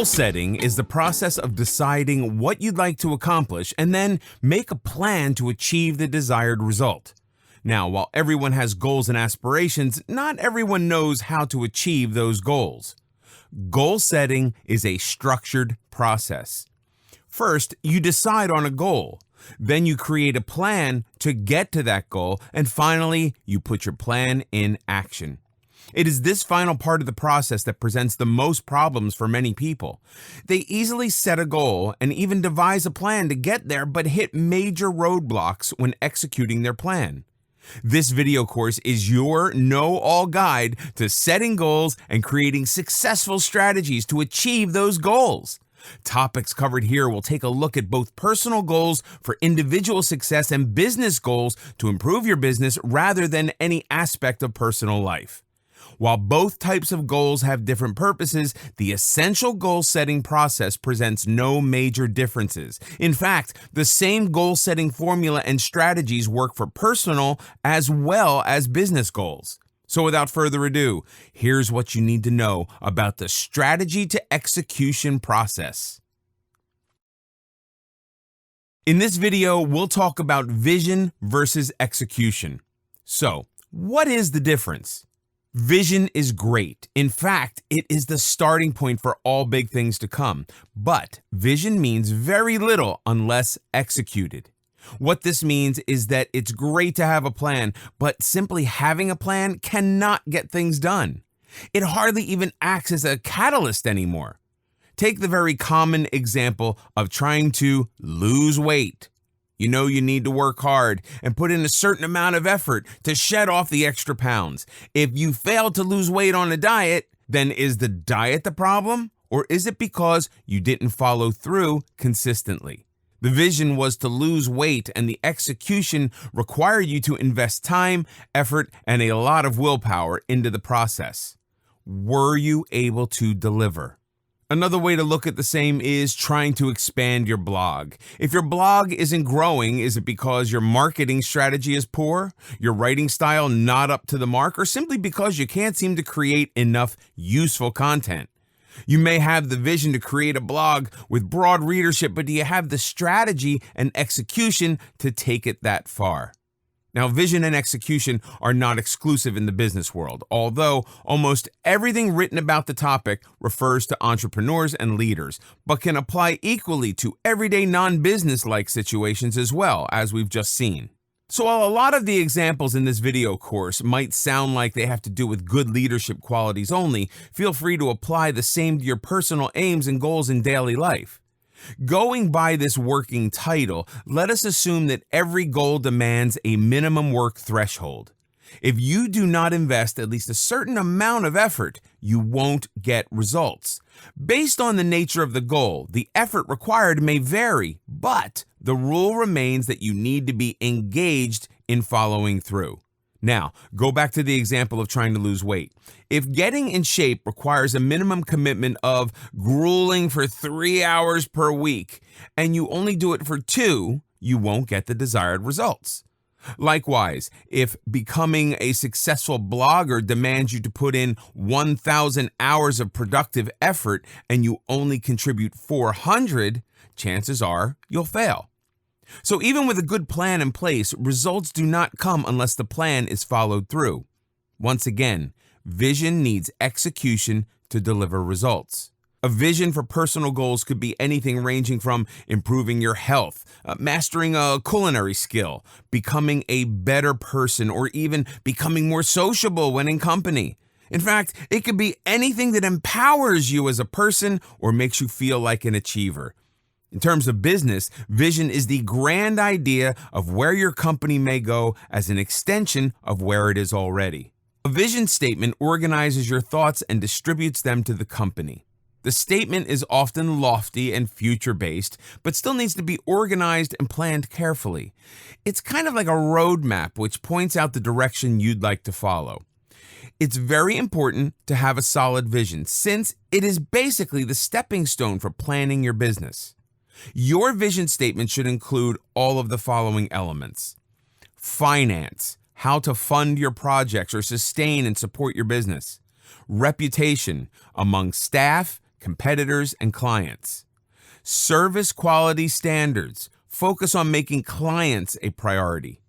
Goal setting is the process of deciding what you'd like to accomplish and then make a plan to achieve the desired result. Now, while everyone has goals and aspirations, not everyone knows how to achieve those goals. Goal setting is a structured process. First, you decide on a goal. Then you create a plan to get to that goal, and finally, you put your plan in action. It is this final part of the process that presents the most problems for many people. They easily set a goal and even devise a plan to get there, but hit major roadblocks when executing their plan. This video course is your know-all guide to setting goals and creating successful strategies to achieve those goals. Topics covered here will take a look at both personal goals for individual success and business goals to improve your business rather than any aspect of personal life. While both types of goals have different purposes, the essential goal-setting process presents no major differences. In fact, the same goal-setting formula and strategies work for personal as well as business goals. So without further ado, here's what you need to know about the strategy to execution process. In this video, we'll talk about vision versus execution. So, what is the difference? Vision is great. In fact, it is the starting point for all big things to come. But vision means very little unless executed. What this means is that it's great to have a plan, but simply having a plan cannot get things done. It hardly even acts as a catalyst anymore. Take the very common example of trying to lose weight. You know you need to work hard and put in a certain amount of effort to shed off the extra pounds. If you fail to lose weight on a diet, then is the diet the problem, or is it because you didn't follow through consistently? The vision was to lose weight, and the execution required you to invest time, effort, and a lot of willpower into the process. Were you able to deliver? Another way to look at the same is trying to expand your blog. If your blog isn't growing, is it because your marketing strategy is poor, your writing style not up to the mark, or simply because you can't seem to create enough useful content? You may have the vision to create a blog with broad readership, but do you have the strategy and execution to take it that far? Now, vision and execution are not exclusive in the business world, although almost everything written about the topic refers to entrepreneurs and leaders, but can apply equally to everyday non-business-like situations as well, as we've just seen. So while a lot of the examples in this video course might sound like they have to do with good leadership qualities only, feel free to apply the same to your personal aims and goals in daily life. Going by this working title, let us assume that every goal demands a minimum work threshold. If you do not invest at least a certain amount of effort, you won't get results. Based on the nature of the goal, the effort required may vary, but the rule remains that you need to be engaged in following through. Now, go back to the example of trying to lose weight. If getting in shape requires a minimum commitment of grueling for 3 hours per week, and you only do it for 2, you won't get the desired results. Likewise, if becoming a successful blogger demands you to put in 1,000 hours of productive effort and you only contribute 400, chances are you'll fail. So even with a good plan in place, results do not come unless the plan is followed through. Once again, vision needs execution to deliver results. A vision for personal goals could be anything ranging from improving your health, mastering a culinary skill, becoming a better person, or even becoming more sociable when in company. In fact, it could be anything that empowers you as a person or makes you feel like an achiever. In terms of business, vision is the grand idea of where your company may go as an extension of where it is already. A vision statement organizes your thoughts and distributes them to the company. The statement is often lofty and future-based, but still needs to be organized and planned carefully. It's kind of like a roadmap which points out the direction you'd like to follow. It's very important to have a solid vision, since it is basically the stepping stone for planning your business. Your vision statement should include all of the following elements: finance, how to fund your projects or sustain and support your business; reputation among staff, competitors, and clients. Service quality standards. Focus on making clients a priority.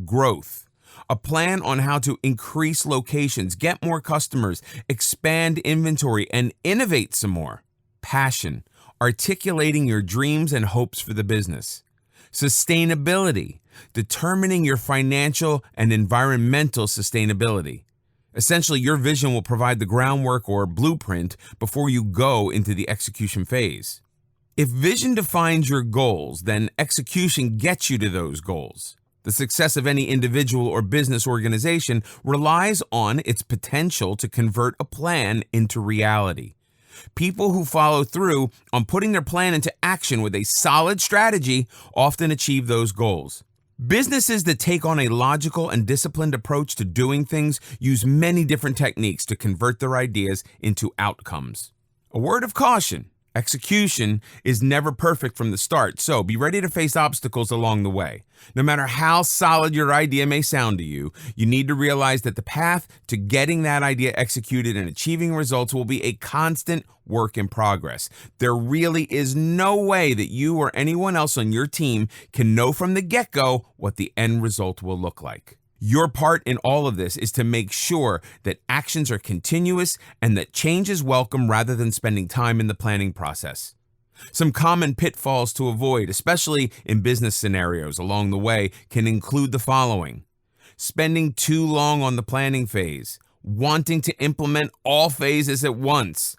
Growth. A plan on how to increase locations, get more customers, expand inventory, and innovate some more. Passion. Articulating your dreams and hopes for the business. Sustainability. Determining your financial and environmental sustainability. Essentially, your vision will provide the groundwork or blueprint before you go into the execution phase. If vision defines your goals, then execution gets you to those goals. The success of any individual or business organization relies on its potential to convert a plan into reality. People who follow through on putting their plan into action with a solid strategy often achieve those goals. Businesses that take on a logical and disciplined approach to doing things use many different techniques to convert their ideas into outcomes. A word of caution: execution is never perfect from the start, so be ready to face obstacles along the way. No matter how solid your idea may sound to you, you need to realize that the path to getting that idea executed and achieving results will be a constant work in progress. There really is no way that you or anyone else on your team can know from the get-go what the end result will look like. Your part in all of this is to make sure that actions are continuous and that change is welcome rather than spending time in the planning process. Some common pitfalls to avoid, especially in business scenarios along the way, can include the following: spending too long on the planning phase, wanting to implement all phases at once,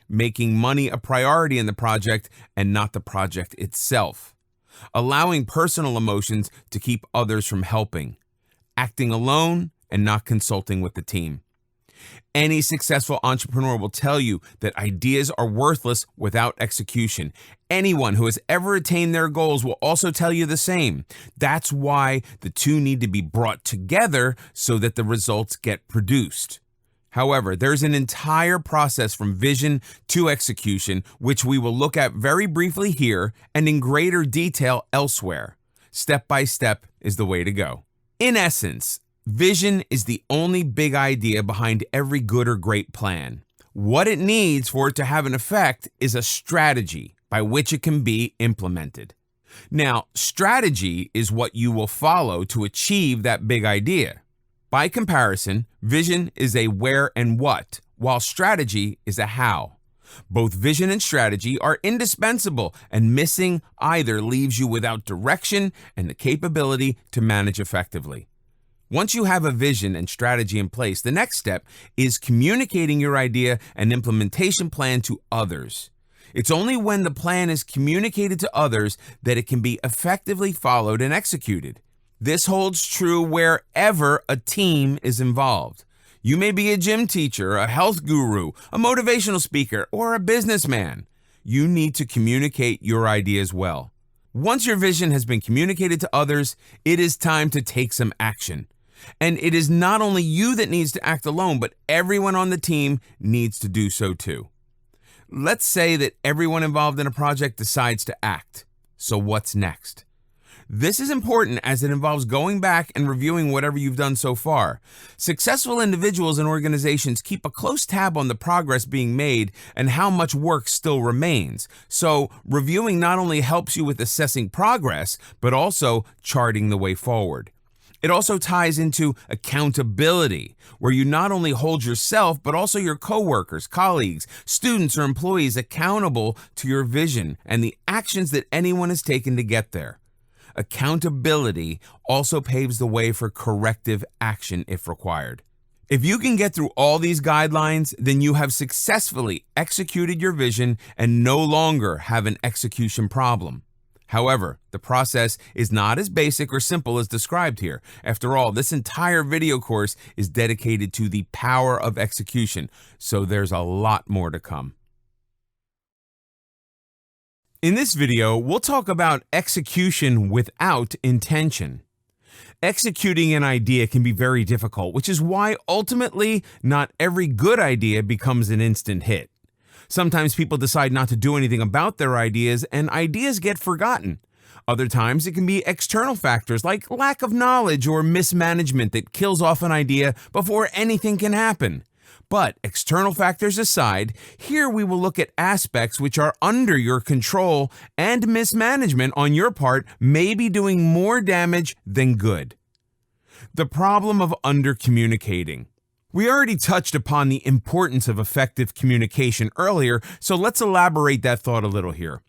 making money a priority in the project and not the project itself, allowing personal emotions to keep others from helping, acting alone and not consulting with the team. Any successful entrepreneur will tell you that ideas are worthless without execution. Anyone who has ever attained their goals will also tell you the same. That's why the two need to be brought together so that the results get produced. However, there's an entire process from vision to execution, which we will look at very briefly here and in greater detail elsewhere. Step by step is the way to go. In essence, vision is the only big idea behind every good or great plan. What it needs for it to have an effect is a strategy by which it can be implemented. Now, strategy is what you will follow to achieve that big idea. By comparison, vision is a where and what, while strategy is a how. Both vision and strategy are indispensable, and missing either leaves you without direction and the capability to manage effectively. Once you have a vision and strategy in place, the next step is communicating your idea and implementation plan to others. It's only when the plan is communicated to others that it can be effectively followed and executed. This holds true wherever a team is involved. You may be a gym teacher, a health guru, a motivational speaker, or a businessman. You need to communicate your ideas well. Once your vision has been communicated to others, it is time to take some action. And it is not only you that needs to act alone, but everyone on the team needs to do so too. Let's say that everyone involved in a project decides to act. So what's next? This is important as it involves going back and reviewing whatever you've done so far. Successful individuals and organizations keep a close tab on the progress being made and how much work still remains. So reviewing not only helps you with assessing progress, but also charting the way forward. It also ties into accountability, where you not only hold yourself, but also your coworkers, colleagues, students, or employees accountable to your vision and the actions that anyone has taken to get there. Accountability also paves the way for corrective action if required. If you can get through all these guidelines, then you have successfully executed your vision and no longer have an execution problem. However, the process is not as basic or simple as described here. After all, this entire video course is dedicated to the power of execution, so there's a lot more to come. In this video, we'll talk about execution without intention. Executing an idea can be very difficult, which is why ultimately not every good idea becomes an instant hit. Sometimes people decide not to do anything about their ideas and ideas get forgotten. Other times it can be external factors like lack of knowledge or mismanagement that kills off an idea before anything can happen. But external factors aside, here we will look at aspects which are under your control, and mismanagement on your part may be doing more damage than good. The problem of under-communicating. We already touched upon the importance of effective communication earlier, so let's elaborate that thought a little here.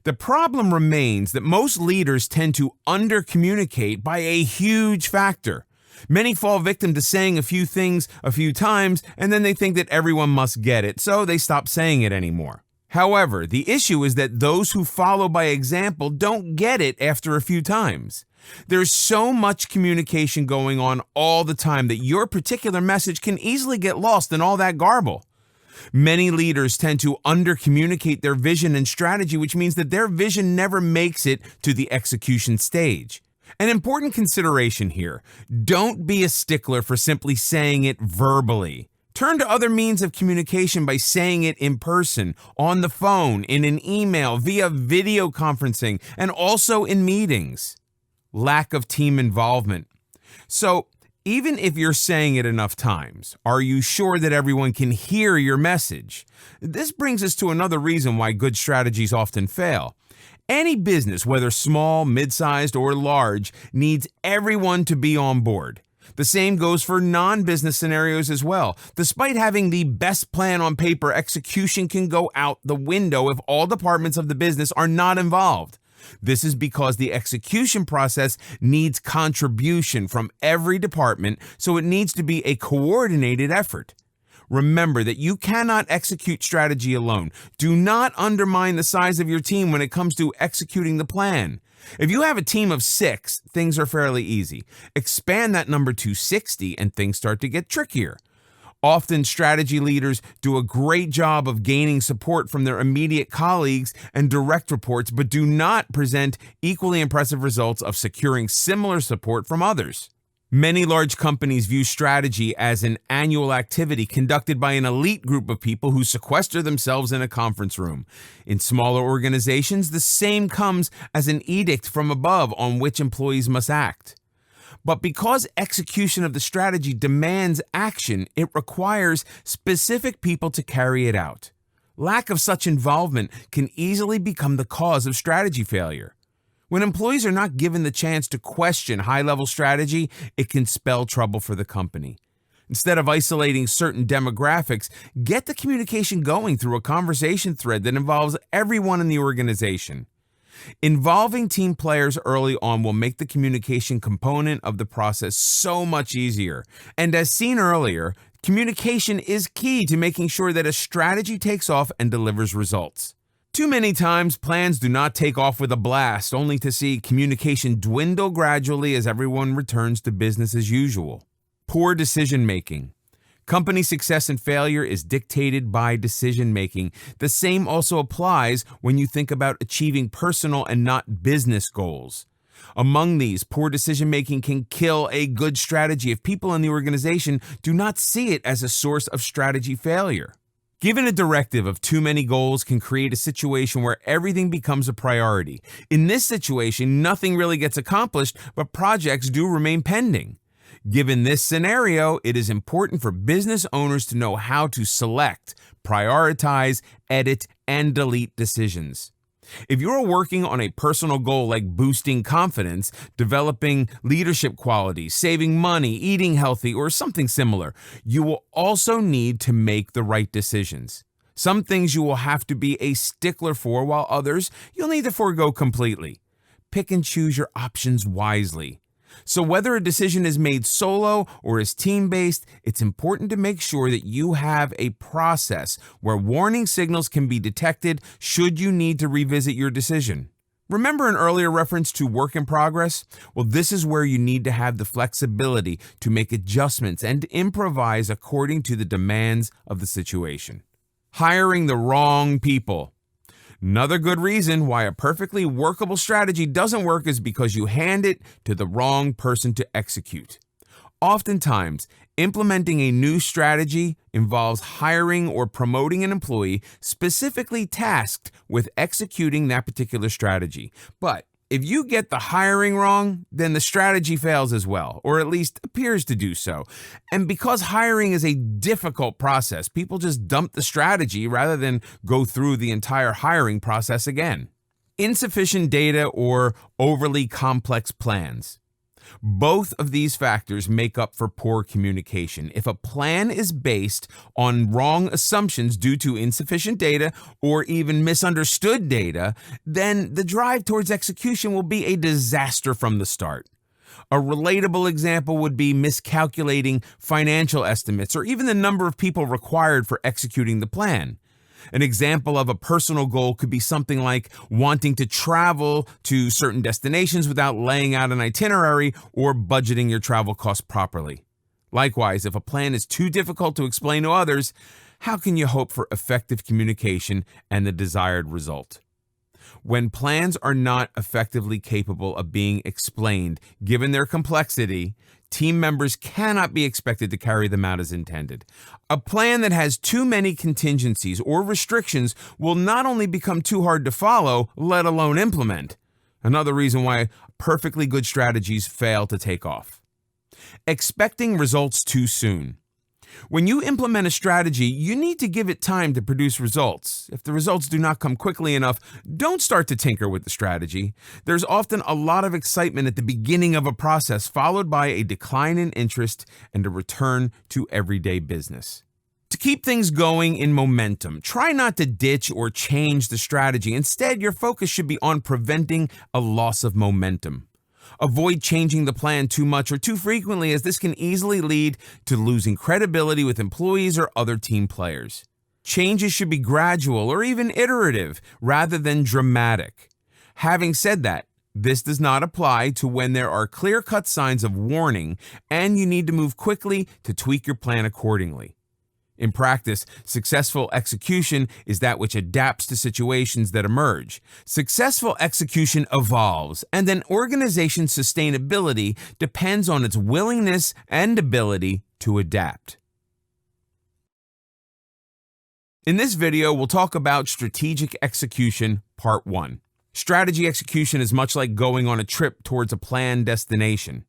The problem remains that most leaders tend to under-communicate by a huge factor. Many fall victim to saying a few things a few times, and then they think that everyone must get it, so they stop saying it anymore. However, the issue is that those who follow by example don't get it after a few times. There's so much communication going on all the time that your particular message can easily get lost in all that garble. Many leaders tend to under-communicate their vision and strategy, which means that their vision never makes it to the execution stage. An important consideration here: don't be a stickler for simply saying it verbally. Turn to other means of communication by saying it in person, on the phone, in an email, via video conferencing, and also in meetings. Lack of team involvement. So, even if you're saying it enough times, are you sure that everyone can hear your message? This brings us to another reason why good strategies often fail. Any business, whether small, mid-sized, or large, needs everyone to be on board. The same goes for non-business scenarios as well. Despite having the best plan on paper, execution can go out the window if all departments of the business are not involved. This is because the execution process needs contribution from every department, so it needs to be a coordinated effort. Remember that you cannot execute strategy alone. Do not undermine the size of your team when it comes to executing the plan. If you have a team of 6, things are fairly easy. Expand that number to 60 and things start to get trickier. Often, strategy leaders do a great job of gaining support from their immediate colleagues and direct reports, but do not present equally impressive results of securing similar support from others. Many large companies view strategy as an annual activity conducted by an elite group of people who sequester themselves in a conference room. In smaller organizations, the same comes as an edict from above on which employees must act. But because execution of the strategy demands action, it requires specific people to carry it out. Lack of such involvement can easily become the cause of strategy failure. When employees are not given the chance to question high-level strategy, it can spell trouble for the company. Instead of isolating certain demographics, get the communication going through a conversation thread that involves everyone in the organization. Involving team players early on will make the communication component of the process so much easier. And as seen earlier, communication is key to making sure that a strategy takes off and delivers results. Too many times, plans do not take off with a blast, only to see communication dwindle gradually as everyone returns to business as usual. Poor decision-making. Company success and failure is dictated by decision-making. The same also applies when you think about achieving personal and not business goals. Among these, poor decision-making can kill a good strategy if people in the organization do not see it as a source of strategy failure. Given a directive of too many goals can create a situation where everything becomes a priority. In this situation, nothing really gets accomplished, but projects do remain pending. Given this scenario, it is important for business owners to know how to select, prioritize, edit, and delete decisions. If you're working on a personal goal like boosting confidence, developing leadership qualities, saving money, eating healthy, or something similar, you will also need to make the right decisions. Some things you will have to be a stickler for, while others you'll need to forego completely. Pick and choose your options wisely. So whether a decision is made solo or is team-based, it's important to make sure that you have a process where warning signals can be detected should you need to revisit your decision. Remember an earlier reference to work in progress? Well, this is where you need to have the flexibility to make adjustments and improvise according to the demands of the situation. Hiring the wrong people. Another good reason why a perfectly workable strategy doesn't work is because you hand it to the wrong person to execute. Oftentimes, implementing a new strategy involves hiring or promoting an employee specifically tasked with executing that particular strategy. But If you get the hiring wrong, then the strategy fails as well, or at least appears to do so. And because hiring is a difficult process, people just dump the strategy rather than go through the entire hiring process again. Insufficient data or overly complex plans. Both of these factors make up for poor communication. If a plan is based on wrong assumptions due to insufficient data or even misunderstood data, then the drive towards execution will be a disaster from the start. A relatable example would be miscalculating financial estimates or even the number of people required for executing the plan. An example of a personal goal could be something like wanting to travel to certain destinations without laying out an itinerary or budgeting your travel costs properly. Likewise, if a plan is too difficult to explain to others, how can you hope for effective communication and the desired result? When plans are not effectively capable of being explained, given their complexity, team members cannot be expected to carry them out as intended. A plan that has too many contingencies or restrictions will not only become too hard to follow, let alone implement. Another reason why perfectly good strategies fail to take off. Expecting results too soon. When you implement a strategy, you need to give it time to produce results. If the results do not come quickly enough, don't start to tinker with the strategy. There's often a lot of excitement at the beginning of a process, followed by a decline in interest and a return to everyday business. To keep things going in momentum, try not to ditch or change the strategy. Instead, your focus should be on preventing a loss of momentum. Avoid changing the plan too much or too frequently, as this can easily lead to losing credibility with employees or other team players. Changes should be gradual or even iterative rather than dramatic. Having said that, this does not apply to when there are clear-cut signs of warning and you need to move quickly to tweak your plan accordingly. In practice, successful execution is that which adapts to situations that emerge. Successful execution evolves, and an organization's sustainability depends on its willingness and ability to adapt. In this video, we'll talk about strategic execution, part 1. Strategy execution is much like going on a trip towards a planned destination.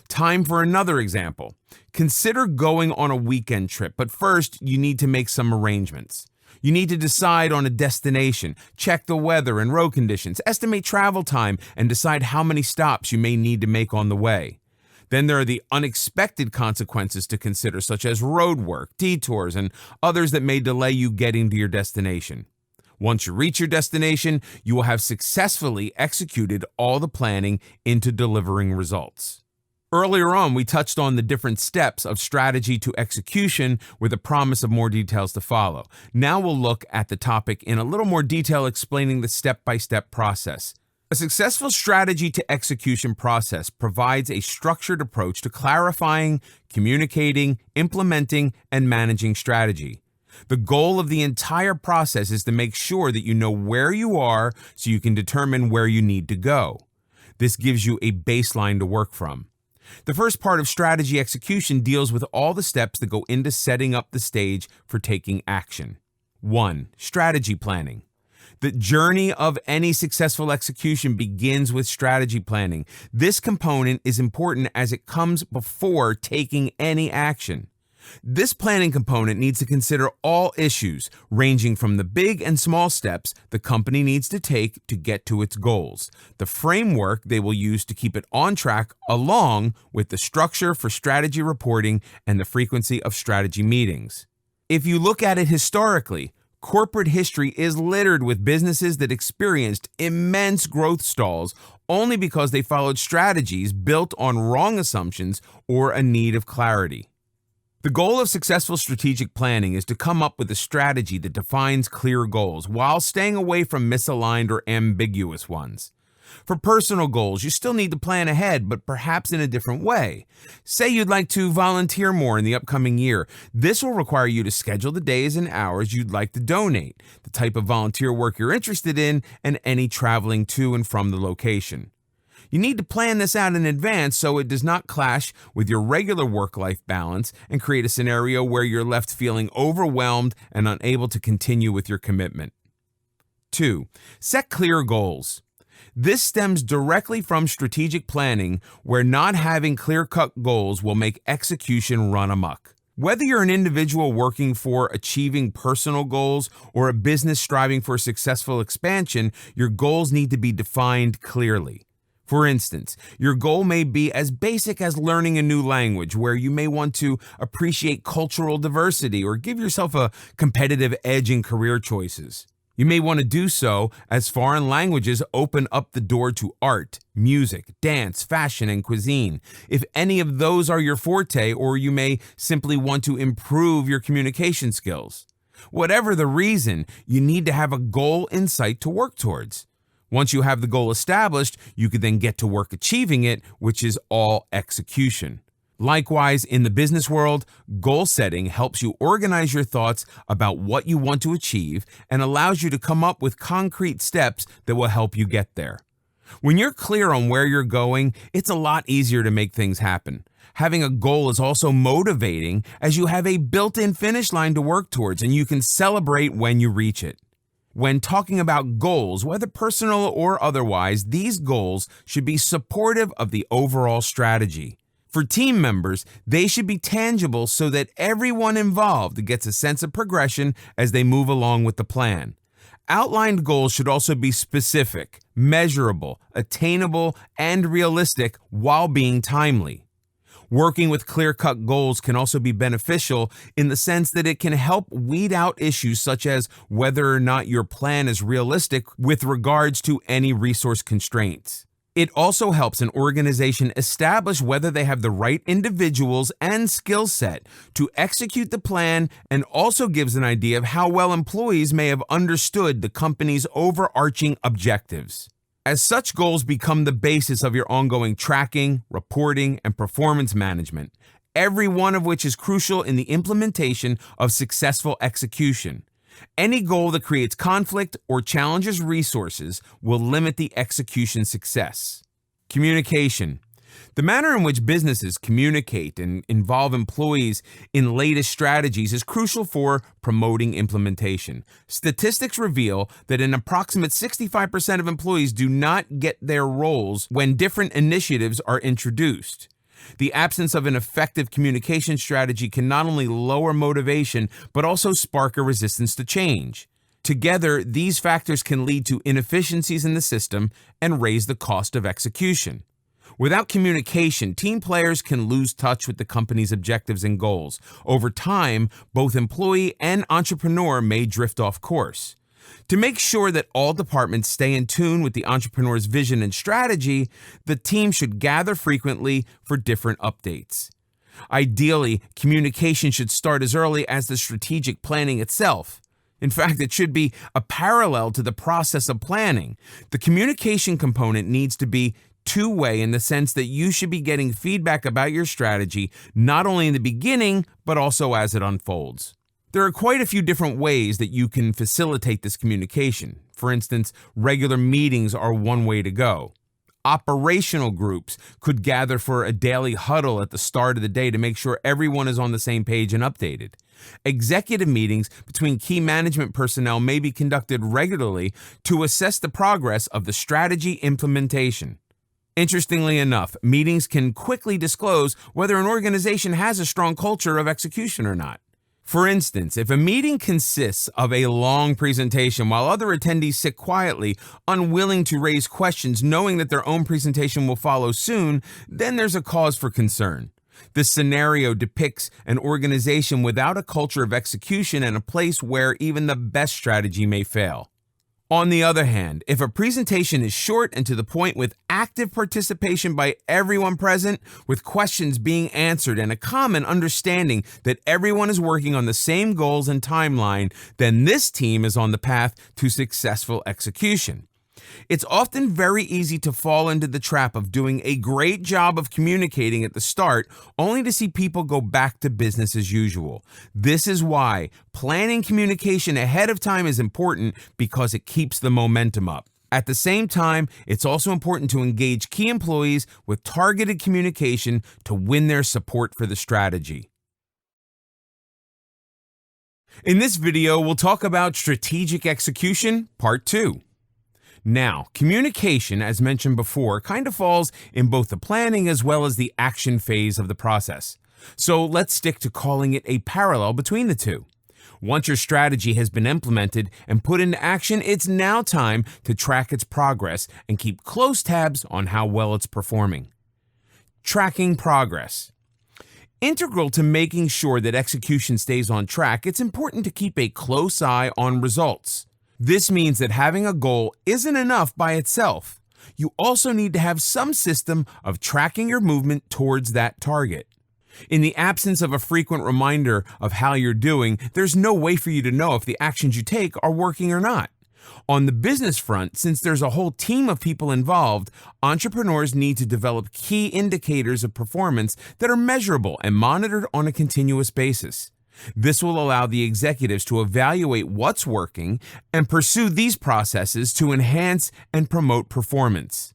Time for another example. Consider going on a weekend trip, but first you need to make some arrangements. You need to decide on a destination, check the weather and road conditions, estimate travel time, and decide how many stops you may need to make on the way. Then there are the unexpected consequences to consider, such as road work, detours, and others that may delay you getting to your destination. Once you reach your destination, you will have successfully executed all the planning into delivering results. Earlier on, we touched on the different steps of strategy to execution with a promise of more details to follow. Now we'll look at the topic in a little more detail, explaining the step-by-step process. A successful strategy to execution process provides a structured approach to clarifying, communicating, implementing, and managing strategy. The goal of the entire process is to make sure that you know where you are so you can determine where you need to go. This gives you a baseline to work from. The first part of strategy execution deals with all the steps that go into setting up the stage for taking action. 1. Strategy planning. The journey of any successful execution begins with strategy planning. This component is important as it comes before taking any action. This planning component needs to consider all issues, ranging from the big and small steps the company needs to take to get to its goals, the framework they will use to keep it on track, along with the structure for strategy reporting and the frequency of strategy meetings. If you look at it historically, corporate history is littered with businesses that experienced immense growth stalls only because they followed strategies built on wrong assumptions or a need of clarity. The goal of successful strategic planning is to come up with a strategy that defines clear goals while staying away from misaligned or ambiguous ones. For personal goals, you still need to plan ahead, but perhaps in a different way. Say you'd like to volunteer more in the upcoming year. This will require you to schedule the days and hours you'd like to donate, the type of volunteer work you're interested in, and any traveling to and from the location. You need to plan this out in advance so it does not clash with your regular work-life balance and create a scenario where you're left feeling overwhelmed and unable to continue with your commitment. 2. Set clear goals. This stems directly from strategic planning, where not having clear-cut goals will make execution run amok. Whether you're an individual working for achieving personal goals or a business striving for successful expansion, your goals need to be defined clearly. For instance, your goal may be as basic as learning a new language, where you may want to appreciate cultural diversity or give yourself a competitive edge in career choices. You may want to do so as foreign languages open up the door to art, music, dance, fashion, and cuisine. If any of those are your forte, or you may simply want to improve your communication skills. Whatever the reason, you need to have a goal in sight to work towards. Once you have the goal established, you can then get to work achieving it, which is all execution. Likewise, in the business world, goal setting helps you organize your thoughts about what you want to achieve and allows you to come up with concrete steps that will help you get there. When you're clear on where you're going, it's a lot easier to make things happen. Having a goal is also motivating, as you have a built-in finish line to work towards, and you can celebrate when you reach it. When talking about goals, whether personal or otherwise, these goals should be supportive of the overall strategy. For team members, they should be tangible so that everyone involved gets a sense of progression as they move along with the plan. Outlined goals should also be specific, measurable, attainable, and realistic while being timely. Working with clear-cut goals can also be beneficial in the sense that it can help weed out issues such as whether or not your plan is realistic with regards to any resource constraints. It also helps an organization establish whether they have the right individuals and skill set to execute the plan, and also gives an idea of how well employees may have understood the company's overarching objectives. As such, goals become the basis of your ongoing tracking, reporting, and performance management, every one of which is crucial in the implementation of successful execution. Any goal that creates conflict or challenges resources will limit the execution success. Communication. The manner in which businesses communicate and involve employees in latest strategies is crucial for promoting implementation. Statistics reveal that an approximate 65% of employees do not get their roles when different initiatives are introduced. The absence of an effective communication strategy can not only lower motivation, but also spark a resistance to change. Together, these factors can lead to inefficiencies in the system and raise the cost of execution. Without communication, team players can lose touch with the company's objectives and goals. Over time, both employee and entrepreneur may drift off course. To make sure that all departments stay in tune with the entrepreneur's vision and strategy, the team should gather frequently for different updates. Ideally, communication should start as early as the strategic planning itself. In fact, it should be a parallel to the process of planning. The communication component needs to be two-way in the sense that you should be getting feedback about your strategy not only in the beginning, but also as it unfolds. There are quite a few different ways that you can facilitate this communication. For instance, regular meetings are one way to go. Operational groups could gather for a daily huddle at the start of the day to make sure everyone is on the same page and updated. Executive meetings between key management personnel may be conducted regularly to assess the progress of the strategy implementation. Interestingly enough, meetings can quickly disclose whether an organization has a strong culture of execution or not. For instance, if a meeting consists of a long presentation while other attendees sit quietly, unwilling to raise questions, knowing that their own presentation will follow soon, then there's a cause for concern. This scenario depicts an organization without a culture of execution and a place where even the best strategy may fail. On the other hand, if a presentation is short and to the point with active participation by everyone present, with questions being answered and a common understanding that everyone is working on the same goals and timeline, then this team is on the path to successful execution. It's often very easy to fall into the trap of doing a great job of communicating at the start, only to see people go back to business as usual. This is why planning communication ahead of time is important, because it keeps the momentum up. At the same time, it's also important to engage key employees with targeted communication to win their support for the strategy. In this video, we'll talk about strategic execution, part 2. Now, communication, as mentioned before, kind of falls in both the planning as well as the action phase of the process. So let's stick to calling it a parallel between the two. Once your strategy has been implemented and put into action, it's now time to track its progress and keep close tabs on how well it's performing. Tracking progress. Integral to making sure that execution stays on track, it's important to keep a close eye on results. This means that having a goal isn't enough by itself. You also need to have some system of tracking your movement towards that target. In the absence of a frequent reminder of how you're doing, there's no way for you to know if the actions you take are working or not. On the business front, since there's a whole team of people involved, entrepreneurs need to develop key indicators of performance that are measurable and monitored on a continuous basis. This will allow the executives to evaluate what's working and pursue these processes to enhance and promote performance.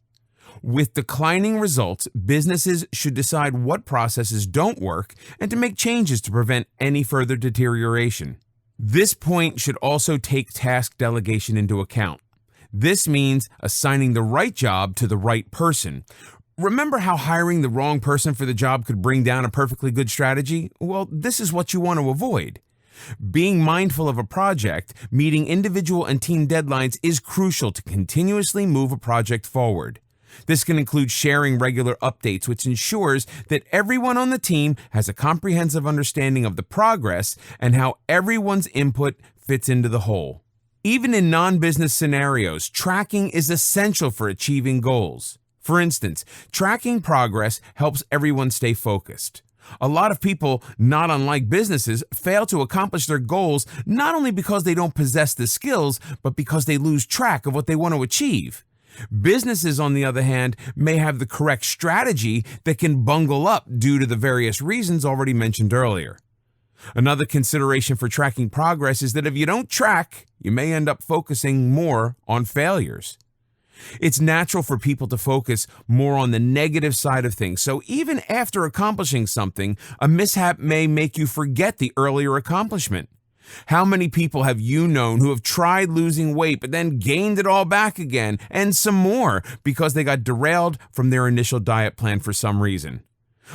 With declining results, businesses should decide what processes don't work and to make changes to prevent any further deterioration. This point should also take task delegation into account. This means assigning the right job to the right person. Remember how hiring the wrong person for the job could bring down a perfectly good strategy? Well, this is what you want to avoid. Being mindful of a project, meeting individual and team deadlines is crucial to continuously move a project forward. This can include sharing regular updates, which ensures that everyone on the team has a comprehensive understanding of the progress and how everyone's input fits into the whole. Even in non-business scenarios, tracking is essential for achieving goals. For instance, tracking progress helps everyone stay focused. A lot of people, not unlike businesses, fail to accomplish their goals not only because they don't possess the skills, but because they lose track of what they want to achieve. Businesses, on the other hand, may have the correct strategy that can bungle up due to the various reasons already mentioned earlier. Another consideration for tracking progress is that if you don't track, you may end up focusing more on failures. It's natural for people to focus more on the negative side of things, so even after accomplishing something, a mishap may make you forget the earlier accomplishment. How many people have you known who have tried losing weight but then gained it all back again and some more because they got derailed from their initial diet plan for some reason?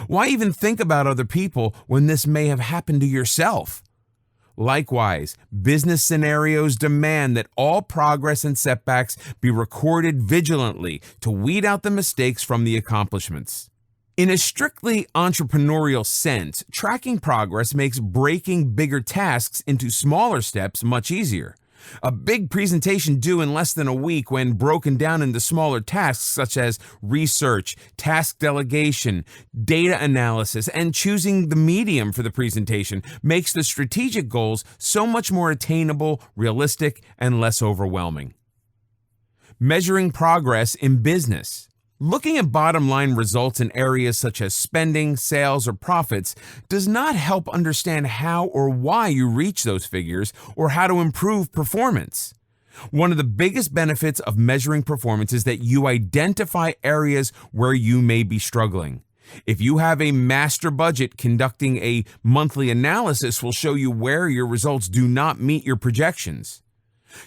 Why even think about other people when this may have happened to yourself? Likewise, business scenarios demand that all progress and setbacks be recorded vigilantly to weed out the mistakes from the accomplishments. In a strictly entrepreneurial sense, tracking progress makes breaking bigger tasks into smaller steps much easier. A big presentation due in less than a week, when broken down into smaller tasks such as research, task delegation, data analysis, and choosing the medium for the presentation, makes the strategic goals so much more attainable, realistic, and less overwhelming. Measuring progress in business. Looking at bottom-line results in areas such as spending, sales, or profits does not help understand how or why you reach those figures or how to improve performance. One of the biggest benefits of measuring performance is that you identify areas where you may be struggling. If you have a master budget, conducting a monthly analysis will show you where your results do not meet your projections.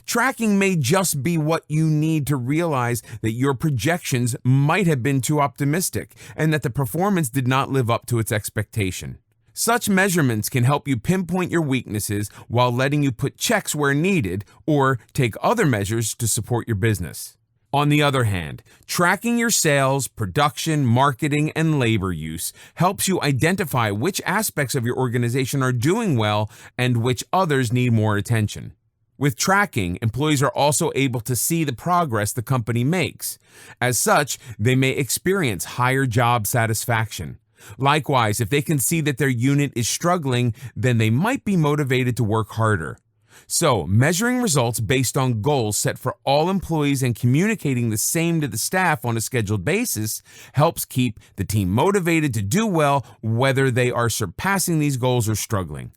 Tracking may just be what you need to realize that your projections might have been too optimistic and that the performance did not live up to its expectation. Such measurements can help you pinpoint your weaknesses while letting you put checks where needed or take other measures to support your business. On the other hand, tracking your sales, production, marketing, and labor use helps you identify which aspects of your organization are doing well and which others need more attention. With tracking, employees are also able to see the progress the company makes. As such, they may experience higher job satisfaction. Likewise, if they can see that their unit is struggling, then they might be motivated to work harder. So, measuring results based on goals set for all employees and communicating the same to the staff on a scheduled basis helps keep the team motivated to do well, whether they are surpassing these goals or struggling.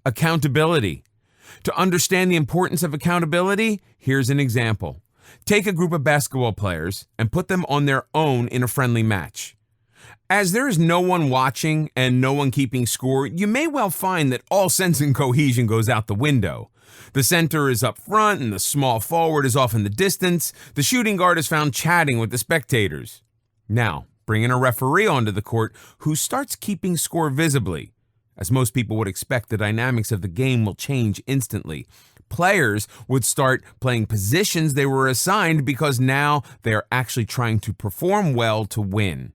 Accountability. To understand the importance of accountability, here's an example. Take a group of basketball players and put them on their own in a friendly match. As there is no one watching and no one keeping score, you may well find that all sense and cohesion goes out the window. The center is up front and the small forward is off in the distance. The shooting guard is found chatting with the spectators. Now, bring in a referee onto the court who starts keeping score visibly. As most people would expect, the dynamics of the game will change instantly. Players would start playing positions they were assigned because now they are actually trying to perform well to win.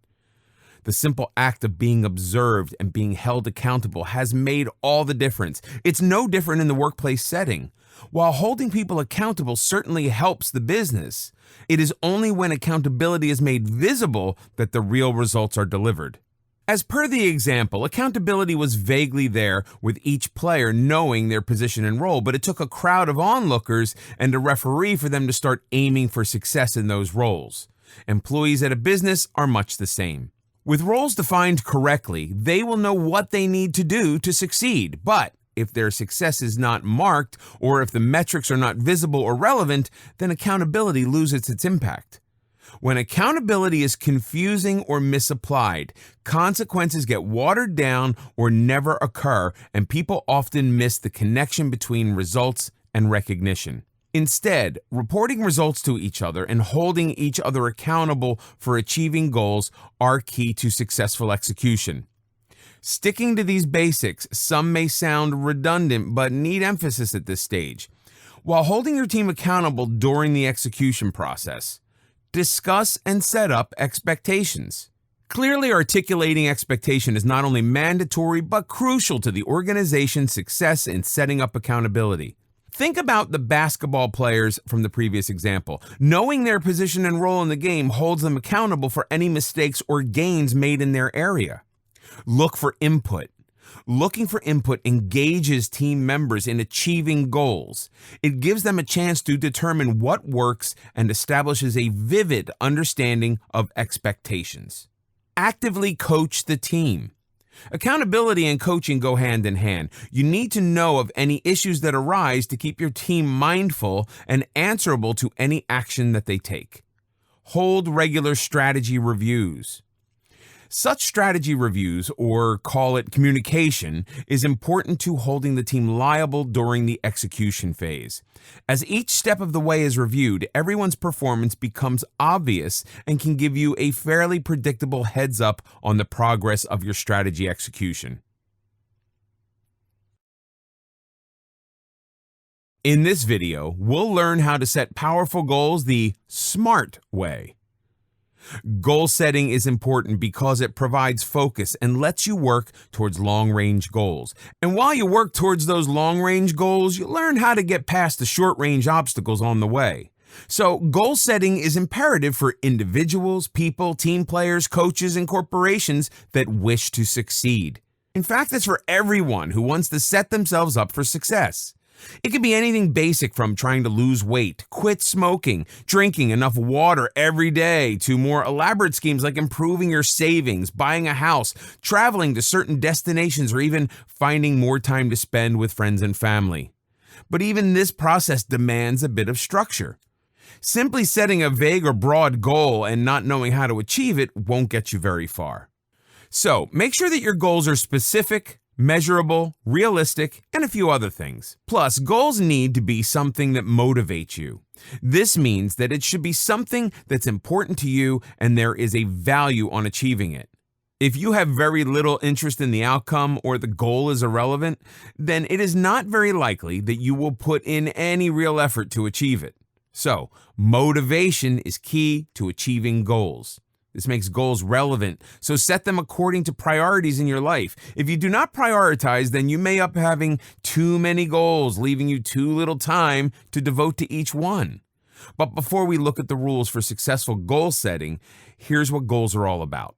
The simple act of being observed and being held accountable has made all the difference. It's no different in the workplace setting. While holding people accountable certainly helps the business, it is only when accountability is made visible that the real results are delivered. As per the example, accountability was vaguely there with each player knowing their position and role, but it took a crowd of onlookers and a referee for them to start aiming for success in those roles. Employees at a business are much the same. With roles defined correctly, they will know what they need to do to succeed, but if their success is not marked or if the metrics are not visible or relevant, then accountability loses its impact. When accountability is confusing or misapplied, consequences get watered down or never occur, and people often miss the connection between results and recognition. Instead, reporting results to each other and holding each other accountable for achieving goals are key to successful execution. Sticking to these basics, some may sound redundant but need emphasis at this stage. While holding your team accountable during the execution process, discuss and set up expectations. Clearly articulating expectation is not only mandatory but crucial to the organization's success in setting up accountability. Think about the basketball players from the previous example. Knowing their position and role in the game holds them accountable for any mistakes or gains made in their area. Look for input. Looking for input engages team members in achieving goals. It gives them a chance to determine what works and establishes a vivid understanding of expectations. Actively coach the team. Accountability and coaching go hand in hand. You need to know of any issues that arise to keep your team mindful and answerable to any action that they take. Hold regular strategy reviews. Such strategy reviews, or call it communication, is important to holding the team liable during the execution phase. As each step of the way is reviewed, everyone's performance becomes obvious and can give you a fairly predictable heads up on the progress of your strategy execution. In this video, we'll learn how to set powerful goals the smart way. Goal setting is important because it provides focus and lets you work towards long-range goals. And while you work towards those long-range goals, you learn how to get past the short-range obstacles on the way. So, goal setting is imperative for individuals, people, team players, coaches, and corporations that wish to succeed. In fact, it's for everyone who wants to set themselves up for success. It could be anything basic from trying to lose weight, quit smoking, drinking enough water every day, to more elaborate schemes like improving your savings, buying a house, traveling to certain destinations, or even finding more time to spend with friends and family. But even this process demands a bit of structure. Simply setting a vague or broad goal and not knowing how to achieve it won't get you very far. So, make sure that your goals are specific, measurable, realistic, and a few other things. Plus, goals need to be something that motivates you. This means that it should be something that's important to you and there is a value on achieving it. If you have very little interest in the outcome or the goal is irrelevant, then it is not very likely that you will put in any real effort to achieve it. So, motivation is key to achieving goals. This makes goals relevant, so set them according to priorities in your life. If you do not prioritize, then you may end up having too many goals, leaving you too little time to devote to each one. But before we look at the rules for successful goal setting, here's what goals are all about.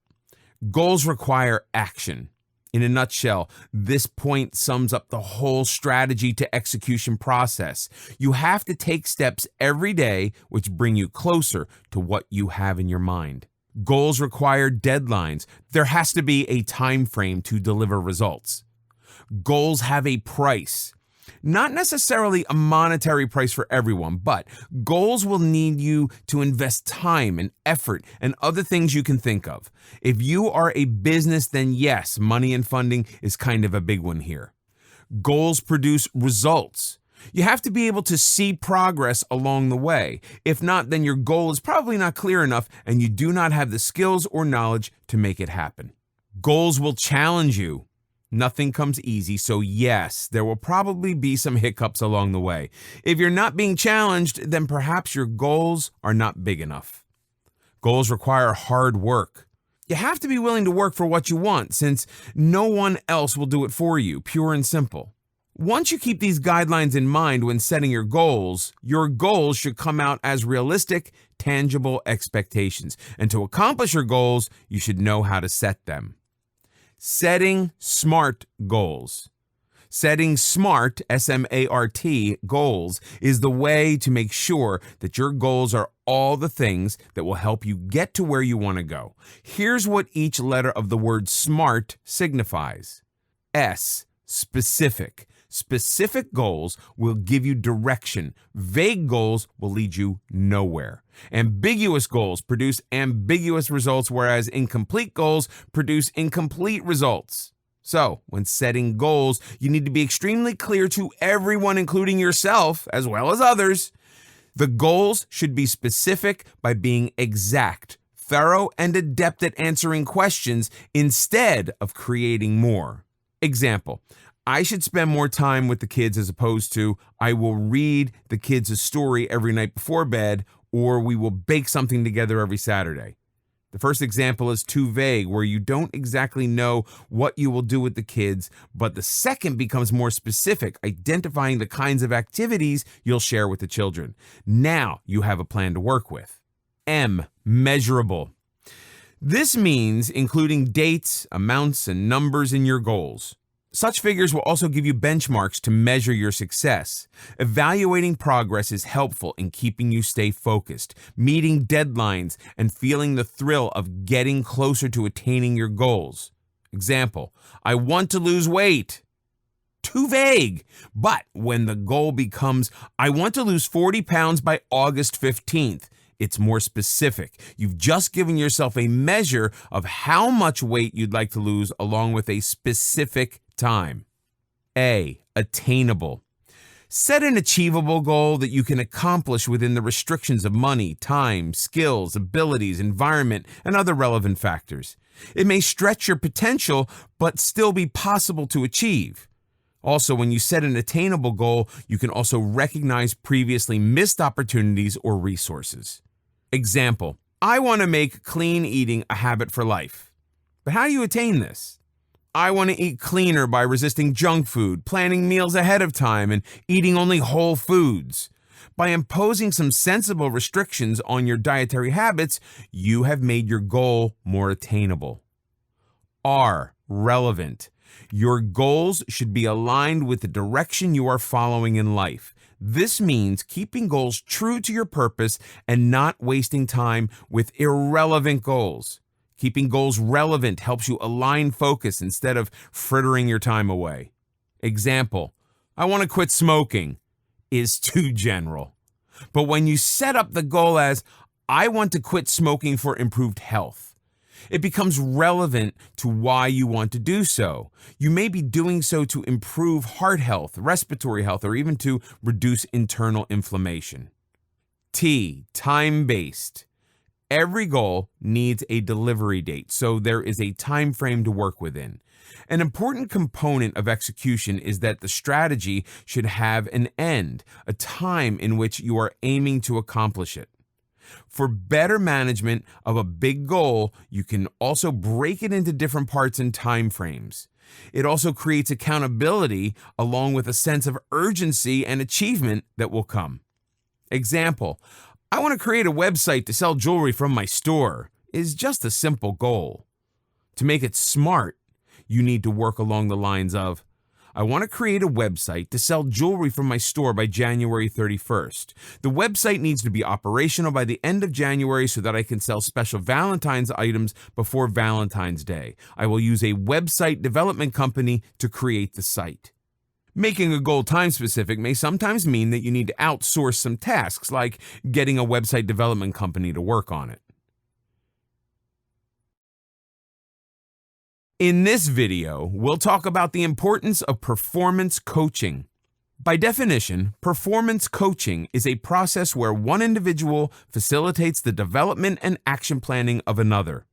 Goals require action. In a nutshell, this point sums up the whole strategy to execution process. You have to take steps every day which bring you closer to what you have in your mind. Goals require deadlines. There has to be a time frame to deliver results. Goals have a price. Not necessarily a monetary price for everyone, but goals will need you to invest time and effort and other things you can think of. If you are a business, then yes, money and funding is kind of a big one here. Goals produce results. You have to be able to see progress along the way. If not, then your goal is probably not clear enough and you do not have the skills or knowledge to make it happen. Goals will challenge you. Nothing comes easy, so yes, there will probably be some hiccups along the way. If you're not being challenged, then perhaps your goals are not big enough. Goals require hard work. You have to be willing to work for what you want, since no one else will do it for you, pure and simple. Once you keep these guidelines in mind when setting your goals should come out as realistic, tangible expectations. And to accomplish your goals, you should know how to set them. Setting SMART goals. Setting SMART, S-M-A-R-T, goals is the way to make sure that your goals are all the things that will help you get to where you want to go. Here's what each letter of the word SMART signifies. S, specific. Specific goals will give you direction. Vague goals will lead you nowhere. Ambiguous goals produce ambiguous results, whereas incomplete goals produce incomplete results. So, when setting goals, you need to be extremely clear to everyone, including yourself, as well as others. The goals should be specific by being exact, thorough, and adept at answering questions instead of creating more. Example, I should spend more time with the kids as opposed to I will read the kids a story every night before bed, or we will bake something together every Saturday. The first example is too vague, where you don't exactly know what you will do with the kids, but the second becomes more specific, identifying the kinds of activities you'll share with the children. Now you have a plan to work with. M, measurable. This means including dates, amounts, and numbers in your goals. Such figures will also give you benchmarks to measure your success. Evaluating progress is helpful in keeping you stay focused, meeting deadlines, and feeling the thrill of getting closer to attaining your goals. Example, I want to lose weight. Too vague. But when the goal becomes, I want to lose 40 pounds by August 15th, it's more specific. You've just given yourself a measure of how much weight you'd like to lose along with a specific time. A, attainable. Set an achievable goal that you can accomplish within the restrictions of money, time, skills, abilities, environment, and other relevant factors. It may stretch your potential, but still be possible to achieve. Also, when you set an attainable goal, you can also recognize previously missed opportunities or resources. Example, I want to make clean eating a habit for life. But how do you attain this? I want to eat cleaner by resisting junk food, planning meals ahead of time, and eating only whole foods. By imposing some sensible restrictions on your dietary habits, you have made your goal more attainable. R, relevant. Your goals should be aligned with the direction you are following in life. This means keeping goals true to your purpose and not wasting time with irrelevant goals. Keeping goals relevant helps you align focus instead of frittering your time away. Example, I want to quit smoking is too general. But when you set up the goal as, I want to quit smoking for improved health, it becomes relevant to why you want to do so. You may be doing so to improve heart health, respiratory health, or even to reduce internal inflammation. T, time-based. Every goal needs a delivery date, so there is a time frame to work within. An important component of execution is that the strategy should have an end, a time in which you are aiming to accomplish it. For better management of a big goal, you can also break it into different parts and time frames. It also creates accountability along with a sense of urgency and achievement that will come. Example, I want to create a website to sell jewelry from my store is just a simple goal. To make it smart, you need to work along the lines of, I want to create a website to sell jewelry from my store by January 31st. The website needs to be operational by the end of January so that I can sell special Valentine's items before Valentine's Day. I will use a website development company to create the site. Making a goal time specific may sometimes mean that you need to outsource some tasks, like getting a website development company to work on it. In this video, we'll talk about the importance of performance coaching. By definition, performance coaching is a process where one individual facilitates the development and action planning of another.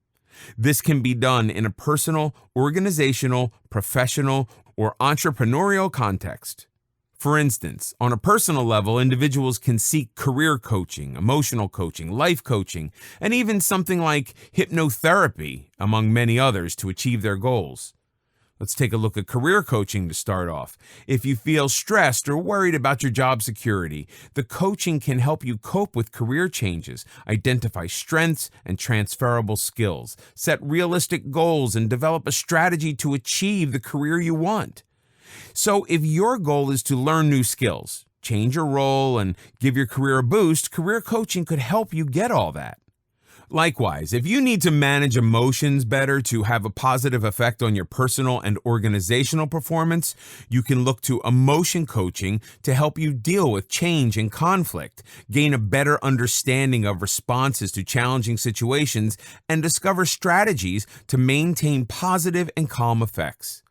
This can be done in a personal, organizational, professional, or entrepreneurial context. For instance, on a personal level, individuals can seek career coaching, emotional coaching, life coaching, and even something like hypnotherapy, among many others, to achieve their goals. Let's take a look at career coaching to start off. If you feel stressed or worried about your job security, the coaching can help you cope with career changes, identify strengths and transferable skills, set realistic goals, and develop a strategy to achieve the career you want. So if your goal is to learn new skills, change your role, and give your career a boost, career coaching could help you get all that. Likewise, if you need to manage emotions better to have a positive effect on your personal and organizational performance, you can look to emotion coaching to help you deal with change and conflict, gain a better understanding of responses to challenging situations, and discover strategies to maintain positive and calm effects.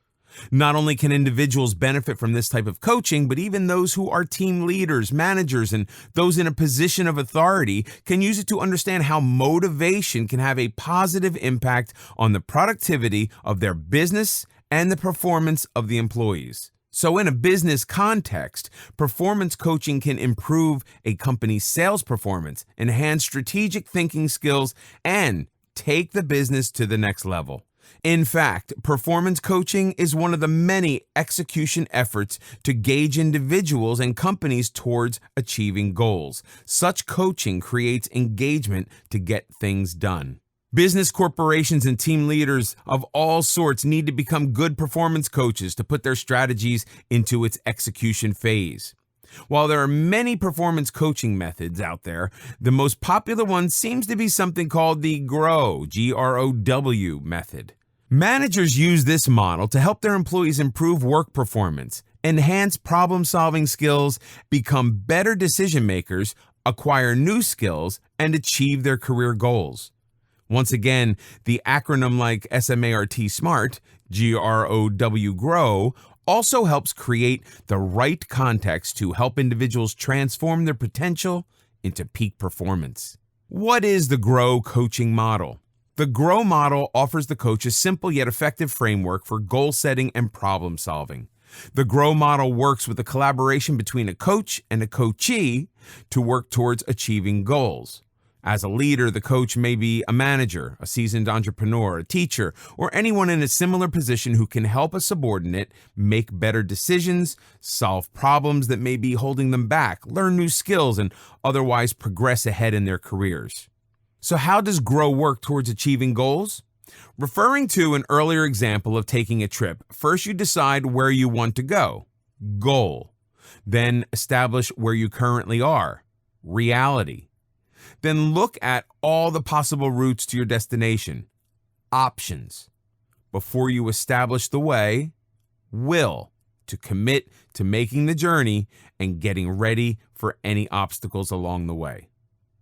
Not only can individuals benefit from this type of coaching, but even those who are team leaders, managers, and those in a position of authority can use it to understand how motivation can have a positive impact on the productivity of their business and the performance of the employees. So in a business context, performance coaching can improve a company's sales performance, enhance strategic thinking skills, and take the business to the next level. In fact, performance coaching is one of the many execution efforts to gauge individuals and companies towards achieving goals. Such coaching creates engagement to get things done. Business corporations and team leaders of all sorts need to become good performance coaches to put their strategies into its execution phase. While there are many performance coaching methods out there, the most popular one seems to be something called the GROW method. Managers use this model to help their employees improve work performance, enhance problem-solving skills, become better decision makers, acquire new skills, and achieve their career goals. Once again, the acronym like SMART SMART, GROW, also helps create the right context to help individuals transform their potential into peak performance. What is the GROW coaching model? The GROW model offers the coach a simple yet effective framework for goal setting and problem solving. The GROW model works with the collaboration between a coach and a coachee to work towards achieving goals. As a leader, the coach may be a manager, a seasoned entrepreneur, a teacher, or anyone in a similar position who can help a subordinate make better decisions, solve problems that may be holding them back, learn new skills, and otherwise progress ahead in their careers. So how does GROW work towards achieving goals? Referring to an earlier example of taking a trip, first you decide where you want to go, goal. Then establish where you currently are, reality. Then look at all the possible routes to your destination, options. Before you establish the way, will, to commit to making the journey and getting ready for any obstacles along the way.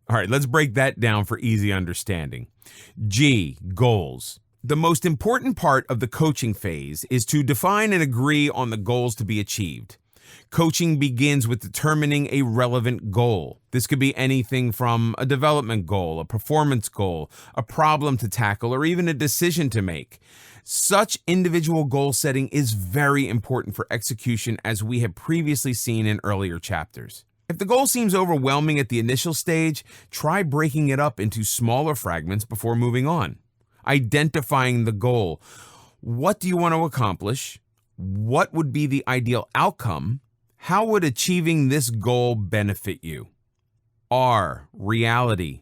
All right, let's break that down for easy understanding. G, goals. The most important part of the coaching phase is to define and agree on the goals to be achieved. Coaching begins with determining a relevant goal. This could be anything from a development goal, a performance goal, a problem to tackle, or even a decision to make. Such individual goal setting is very important for execution, as we have previously seen in earlier chapters. If the goal seems overwhelming at the initial stage, try breaking it up into smaller fragments before moving on. Identifying the goal. What do you want to accomplish? What would be the ideal outcome? How would achieving this goal benefit you? R, reality.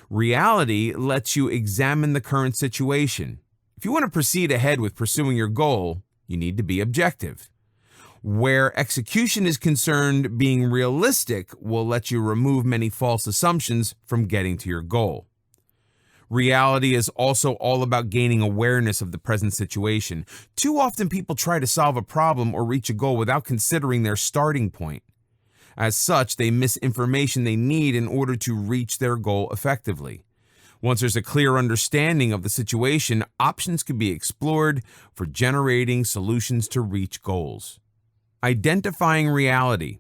Reality lets you examine the current situation. If you want to proceed ahead with pursuing your goal, you need to be objective. Where execution is concerned, being realistic will let you remove many false assumptions from getting to your goal. Reality is also all about gaining awareness of the present situation. Too often people try to solve a problem or reach a goal without considering their starting point. As such, they miss information they need in order to reach their goal effectively. Once there's a clear understanding of the situation, options can be explored for generating solutions to reach goals. Identifying reality.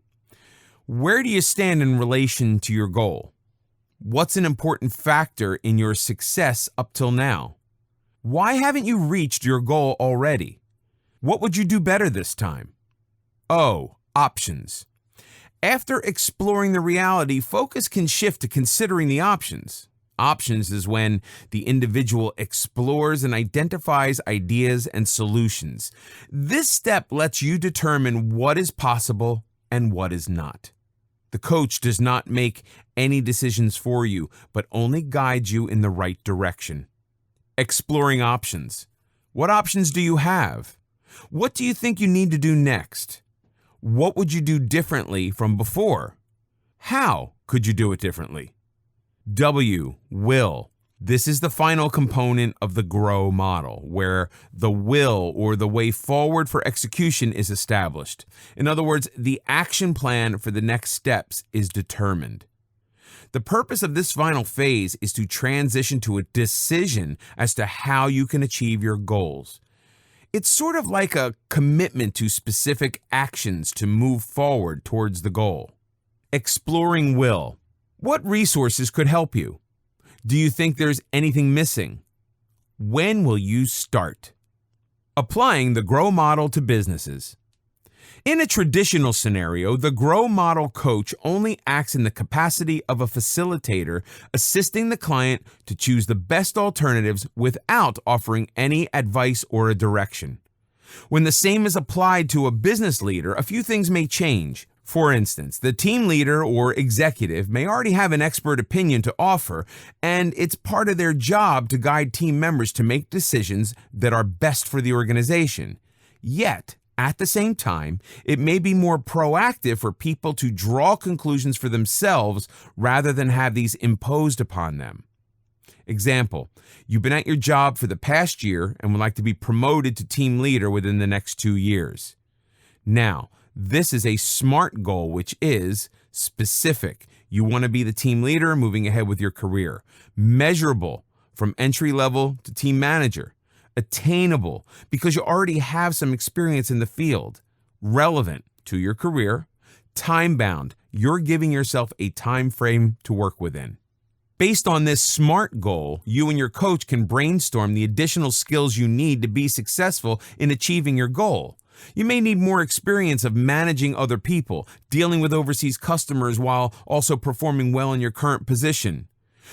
Where do you stand in relation to your goal? What's an important factor in your success up till now? Why haven't you reached your goal already? What would you do better this time? O. Options. After exploring the reality, focus can shift to considering the options. Options is when the individual explores and identifies ideas and solutions. This step lets you determine what is possible and what is not. The coach does not make any decisions for you, but only guides you in the right direction. Exploring options. What options do you have? What do you think you need to do next? What would you do differently from before? How could you do it differently? W. Will. This is the final component of the GROW model, where the will or the way forward for execution is established. In other words, the action plan for the next steps is determined. The purpose of this final phase is to transition to a decision as to how you can achieve your goals. It's sort of like a commitment to specific actions to move forward towards the goal. Exploring will. What resources could help you? Do you think there's anything missing? When will you start? Applying the GROW model to businesses. In a traditional scenario, the GROW model coach only acts in the capacity of a facilitator, assisting the client to choose the best alternatives without offering any advice or a direction. When the same is applied to a business leader, a few things may change. For instance, the team leader or executive may already have an expert opinion to offer, and it's part of their job to guide team members to make decisions that are best for the organization. Yet, at the same time, it may be more proactive for people to draw conclusions for themselves rather than have these imposed upon them. Example, you've been at your job for the past year and would like to be promoted to team leader within the next 2 years. Now, this is a SMART goal, which is specific. You want to be the team leader moving ahead with your career. Measurable, from entry level to team manager. Attainable, because you already have some experience in the field. Relevant to your career. Time-bound, you're giving yourself a time frame to work within. Based on this SMART goal, you and your coach can brainstorm the additional skills you need to be successful in achieving your goal. You may need more experience of managing other people, dealing with overseas customers while also performing well in your current position.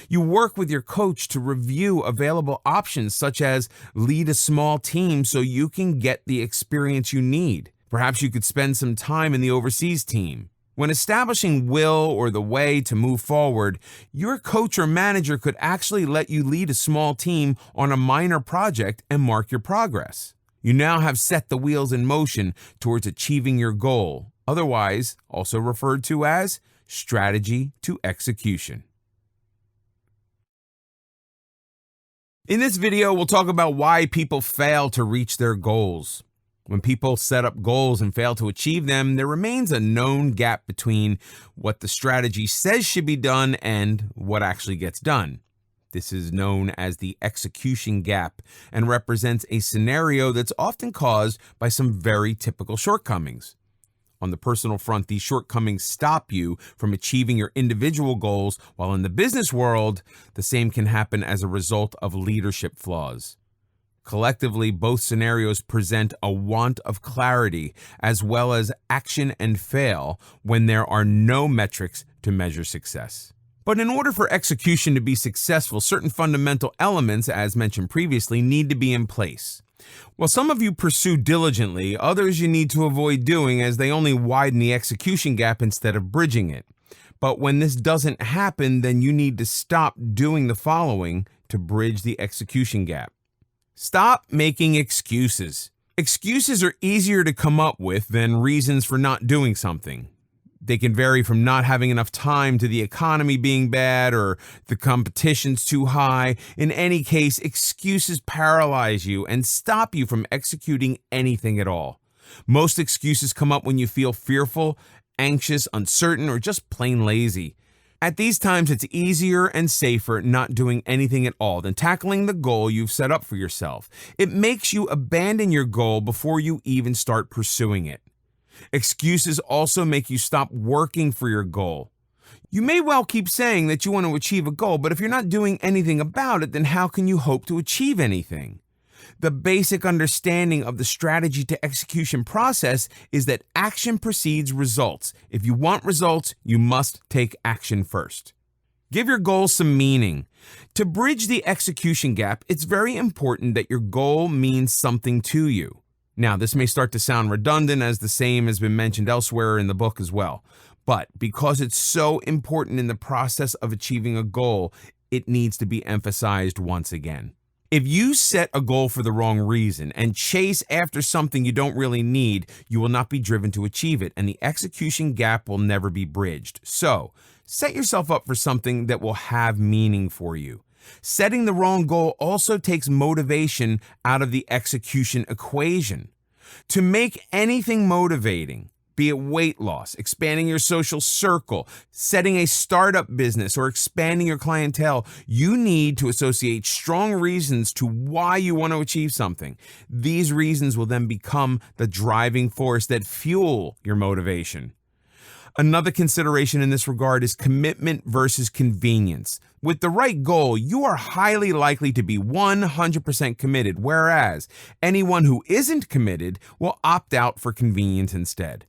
You work with your coach to review available options such as lead a small team so you can get the experience you need. Perhaps you could spend some time in the overseas team. When establishing will or the way to move forward, your coach or manager could actually let you lead a small team on a minor project and mark your progress. You now have set the wheels in motion towards achieving your goal, otherwise also referred to as strategy to execution. In this video, we'll talk about why people fail to reach their goals. When people set up goals and fail to achieve them, there remains a known gap between what the strategy says should be done and what actually gets done. This is known as the execution gap and represents a scenario that's often caused by some very typical shortcomings. On the personal front, these shortcomings stop you from achieving your individual goals, while in the business world, the same can happen as a result of leadership flaws. Collectively, both scenarios present a want of clarity as well as action and fail when there are no metrics to measure success. But in order for execution to be successful, certain fundamental elements, as mentioned previously, need to be in place. While some of you pursue diligently, others you need to avoid doing as they only widen the execution gap instead of bridging it. But when this doesn't happen, then you need to stop doing the following to bridge the execution gap. Stop making excuses. Excuses are easier to come up with than reasons for not doing something. They can vary from not having enough time to the economy being bad or the competition's too high. In any case, excuses paralyze you and stop you from executing anything at all. Most excuses come up when you feel fearful, anxious, uncertain, or just plain lazy. At these times, it's easier and safer not doing anything at all than tackling the goal you've set up for yourself. It makes you abandon your goal before you even start pursuing it. Excuses also make you stop working for your goal. You may well keep saying that you want to achieve a goal, but if you're not doing anything about it, then how can you hope to achieve anything? The basic understanding of the strategy to execution process is that action precedes results. If you want results, you must take action first. Give your goal some meaning. To bridge the execution gap, it's very important that your goal means something to you. Now, this may start to sound redundant, as the same has been mentioned elsewhere in the book as well. But because it's so important in the process of achieving a goal, it needs to be emphasized once again. If you set a goal for the wrong reason and chase after something you don't really need, you will not be driven to achieve it, and the execution gap will never be bridged. So, set yourself up for something that will have meaning for you. Setting the wrong goal also takes motivation out of the execution equation. To make anything motivating, be it weight loss, expanding your social circle, setting a startup business, or expanding your clientele, you need to associate strong reasons to why you want to achieve something. These reasons will then become the driving force that fuel your motivation. Another consideration in this regard is commitment versus convenience. With the right goal, you are highly likely to be 100% committed, whereas anyone who isn't committed will opt out for convenience instead.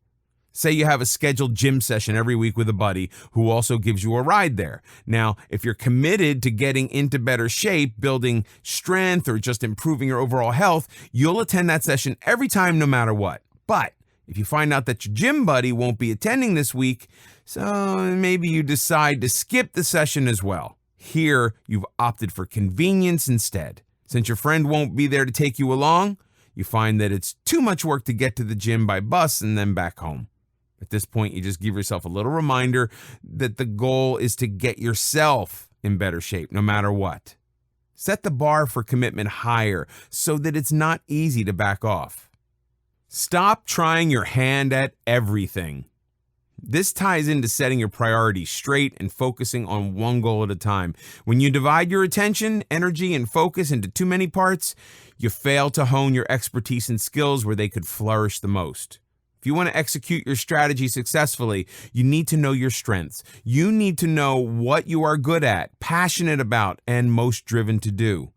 Say you have a scheduled gym session every week with a buddy who also gives you a ride there. Now, if you're committed to getting into better shape, building strength, or just improving your overall health, you'll attend that session every time no matter what. But if you find out that your gym buddy won't be attending this week, so maybe you decide to skip the session as well. Here, you've opted for convenience instead. Since your friend won't be there to take you along, you find that it's too much work to get to the gym by bus and then back home. At this point, you just give yourself a little reminder that the goal is to get yourself in better shape, no matter what. Set the bar for commitment higher so that it's not easy to back off. Stop trying your hand at everything. This ties into setting your priorities straight and focusing on one goal at a time. When you divide your attention, energy, and focus into too many parts, you fail to hone your expertise and skills where they could flourish the most. If you want to execute your strategy successfully, you need to know your strengths. You need to know what you are good at, passionate about, and most driven to do.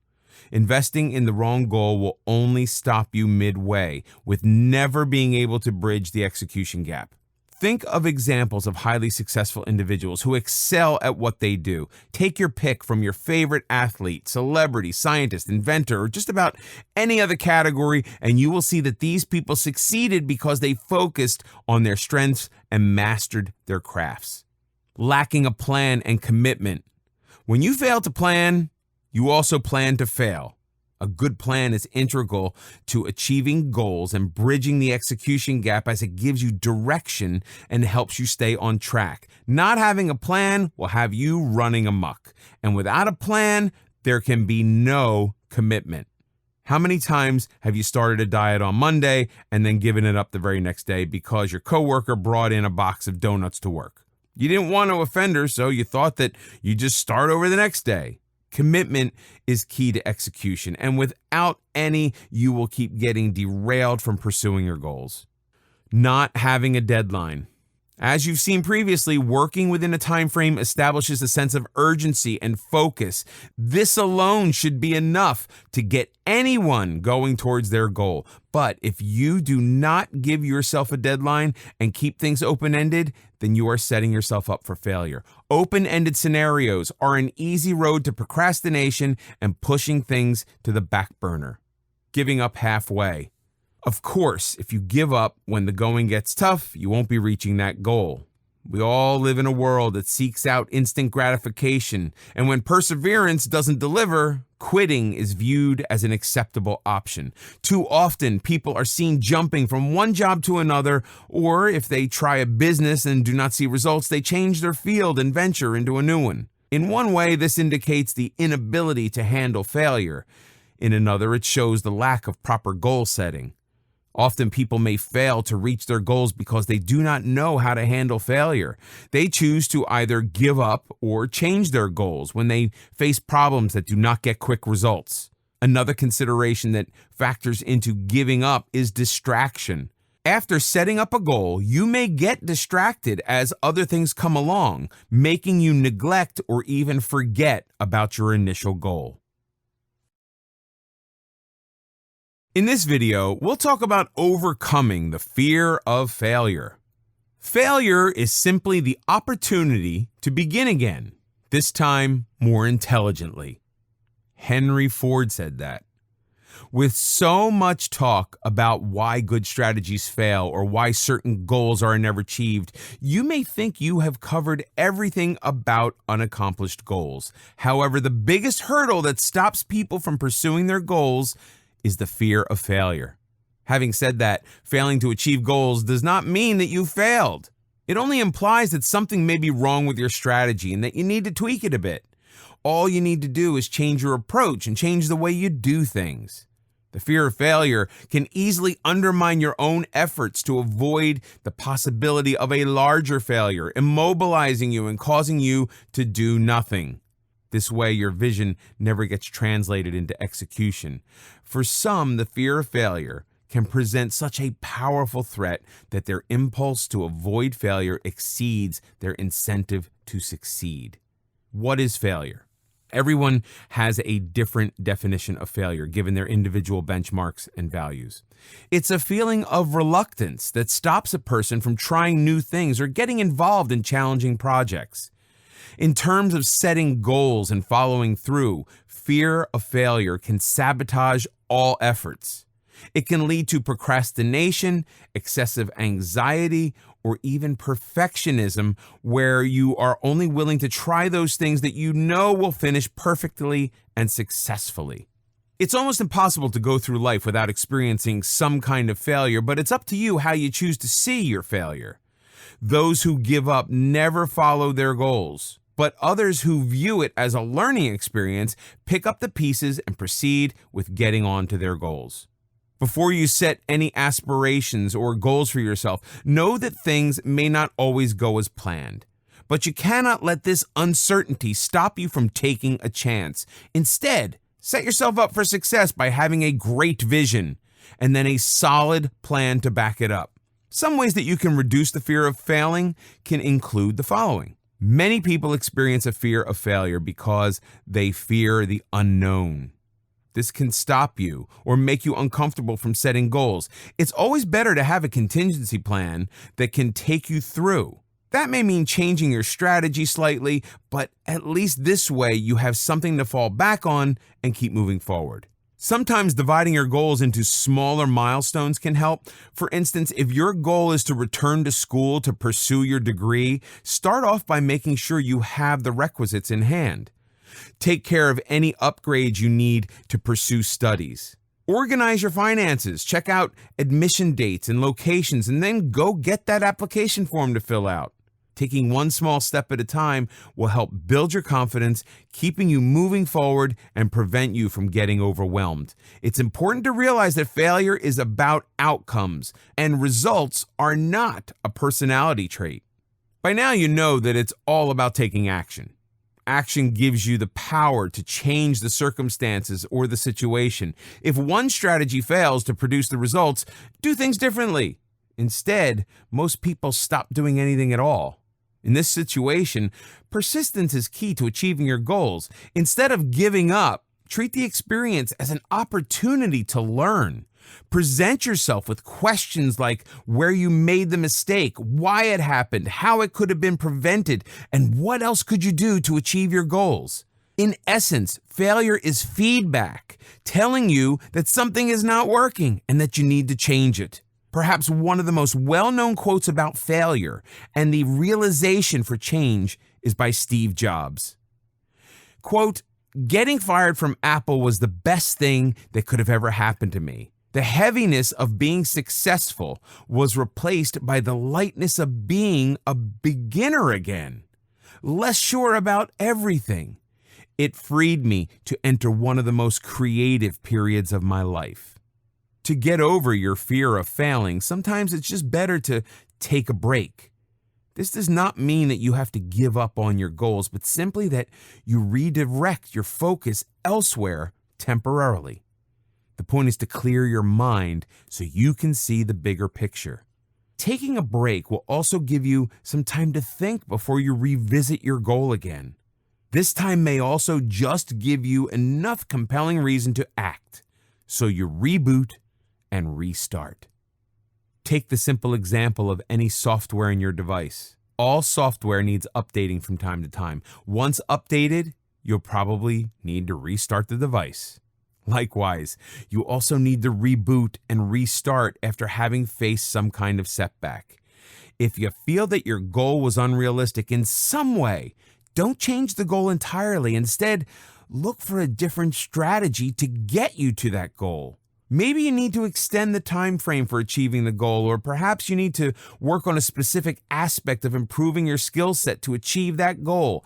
Investing in the wrong goal will only stop you midway, with never being able to bridge the execution gap. Think of examples of highly successful individuals who excel at what they do. Take your pick from your favorite athlete, celebrity, scientist, inventor, or just about any other category, and you will see that these people succeeded because they focused on their strengths and mastered their crafts. Lacking a plan and commitment. When you fail to plan, you also plan to fail. A good plan is integral to achieving goals and bridging the execution gap, as it gives you direction and helps you stay on track. Not having a plan will have you running amok. And without a plan, there can be no commitment. How many times have you started a diet on Monday and then given it up the very next day because your coworker brought in a box of donuts to work? You didn't want to offend her, so you thought that you'd just start over the next day. Commitment is key to execution, and without any, you will keep getting derailed from pursuing your goals. Not having a deadline. As you've seen previously, working within a time frame establishes a sense of urgency and focus. This alone should be enough to get anyone going towards their goal. But if you do not give yourself a deadline and keep things open-ended, then you are setting yourself up for failure. Open-ended scenarios are an easy road to procrastination and pushing things to the back burner. Giving up halfway. Of course, if you give up when the going gets tough, you won't be reaching that goal. We all live in a world that seeks out instant gratification, and when perseverance doesn't deliver, quitting is viewed as an acceptable option. Too often, people are seen jumping from one job to another, or if they try a business and do not see results, they change their field and venture into a new one. In one way, this indicates the inability to handle failure. In another, it shows the lack of proper goal setting. Often people may fail to reach their goals because they do not know how to handle failure. They choose to either give up or change their goals when they face problems that do not get quick results. Another consideration that factors into giving up is distraction. After setting up a goal, you may get distracted as other things come along, making you neglect or even forget about your initial goal. In this video, we'll talk about overcoming the fear of failure. Failure is simply the opportunity to begin again, this time more intelligently. Henry Ford said that. With so much talk about why good strategies fail or why certain goals are never achieved, you may think you have covered everything about unaccomplished goals. However, the biggest hurdle that stops people from pursuing their goals is the fear of failure. Having said that, failing to achieve goals does not mean that you failed. It only implies that something may be wrong with your strategy and that you need to tweak it a bit. All you need to do is change your approach and change the way you do things. The fear of failure can easily undermine your own efforts to avoid the possibility of a larger failure, immobilizing you and causing you to do nothing. This way, your vision never gets translated into execution. For some, the fear of failure can present such a powerful threat that their impulse to avoid failure exceeds their incentive to succeed. What is failure? Everyone has a different definition of failure given their individual benchmarks and values. It's a feeling of reluctance that stops a person from trying new things or getting involved in challenging projects. In terms of setting goals and following through, fear of failure can sabotage all efforts. It can lead to procrastination, excessive anxiety, or even perfectionism, where you are only willing to try those things that you know will finish perfectly and successfully. It's almost impossible to go through life without experiencing some kind of failure, but it's up to you how you choose to see your failure. Those who give up never follow their goals, but others who view it as a learning experience pick up the pieces and proceed with getting on to their goals. Before you set any aspirations or goals for yourself, know that things may not always go as planned. But you cannot let this uncertainty stop you from taking a chance. Instead, set yourself up for success by having a great vision and then a solid plan to back it up. Some ways that you can reduce the fear of failing can include the following. Many people experience a fear of failure because they fear the unknown. This can stop you or make you uncomfortable from setting goals. It's always better to have a contingency plan that can take you through. That may mean changing your strategy slightly, but at least this way you have something to fall back on and keep moving forward. Sometimes dividing your goals into smaller milestones can help. For instance, if your goal is to return to school to pursue your degree, start off by making sure you have the requisites in hand. Take care of any upgrades you need to pursue studies. Organize your finances, check out admission dates and locations, and then go get that application form to fill out. Taking one small step at a time will help build your confidence, keeping you moving forward and prevent you from getting overwhelmed. It's important to realize that failure is about outcomes, and results are not a personality trait. By now you know that it's all about taking action. Action gives you the power to change the circumstances or the situation. If one strategy fails to produce the results, do things differently. Instead, most people stop doing anything at all. In this situation, persistence is key to achieving your goals. Instead of giving up, treat the experience as an opportunity to learn. Present yourself with questions like where you made the mistake, why it happened, how it could have been prevented, and what else could you do to achieve your goals. In essence, failure is feedback, telling you that something is not working and that you need to change it. Perhaps one of the most well-known quotes about failure and the realization for change is by Steve Jobs. Quote, "Getting fired from Apple was the best thing that could have ever happened to me. The heaviness of being successful was replaced by the lightness of being a beginner again, less sure about everything. It freed me to enter one of the most creative periods of my life." To get over your fear of failing, sometimes it's just better to take a break. This does not mean that you have to give up on your goals, but simply that you redirect your focus elsewhere temporarily. The point is to clear your mind so you can see the bigger picture. Taking a break will also give you some time to think before you revisit your goal again. This time may also just give you enough compelling reason to act, so you reboot and restart. Take the simple example of any software in your device. All software needs updating from time to time. Once updated, you'll probably need to restart the device. Likewise, you also need to reboot and restart after having faced some kind of setback. If you feel that your goal was unrealistic in some way, don't change the goal entirely. Instead, look for a different strategy to get you to that goal. Maybe you need to extend the time frame for achieving the goal, or perhaps you need to work on a specific aspect of improving your skill set to achieve that goal.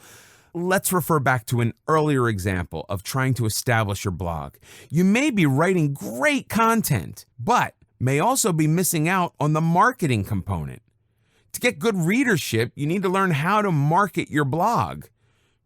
Let's refer back to an earlier example of trying to establish your blog. You may be writing great content, but may also be missing out on the marketing component. To get good readership, you need to learn how to market your blog.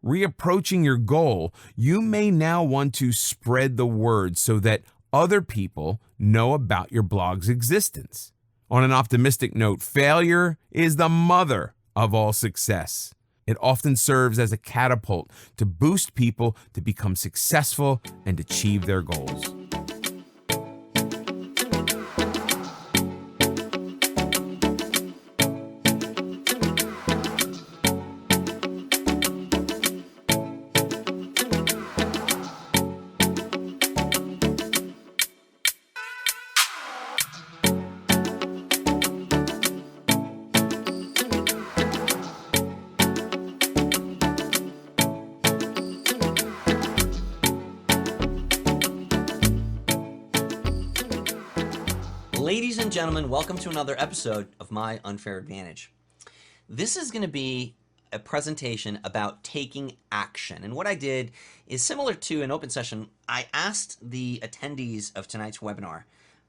Reapproaching your goal, you may now want to spread the word so that other people know about your blog's existence. On an optimistic note, failure is the mother of all success. It often serves as a catapult to boost people to become successful and achieve their goals. Ladies and gentlemen, welcome to another episode of My Unfair Advantage. This is going to be a presentation about taking action. And what I did is similar to an open session. I asked the attendees of tonight's webinar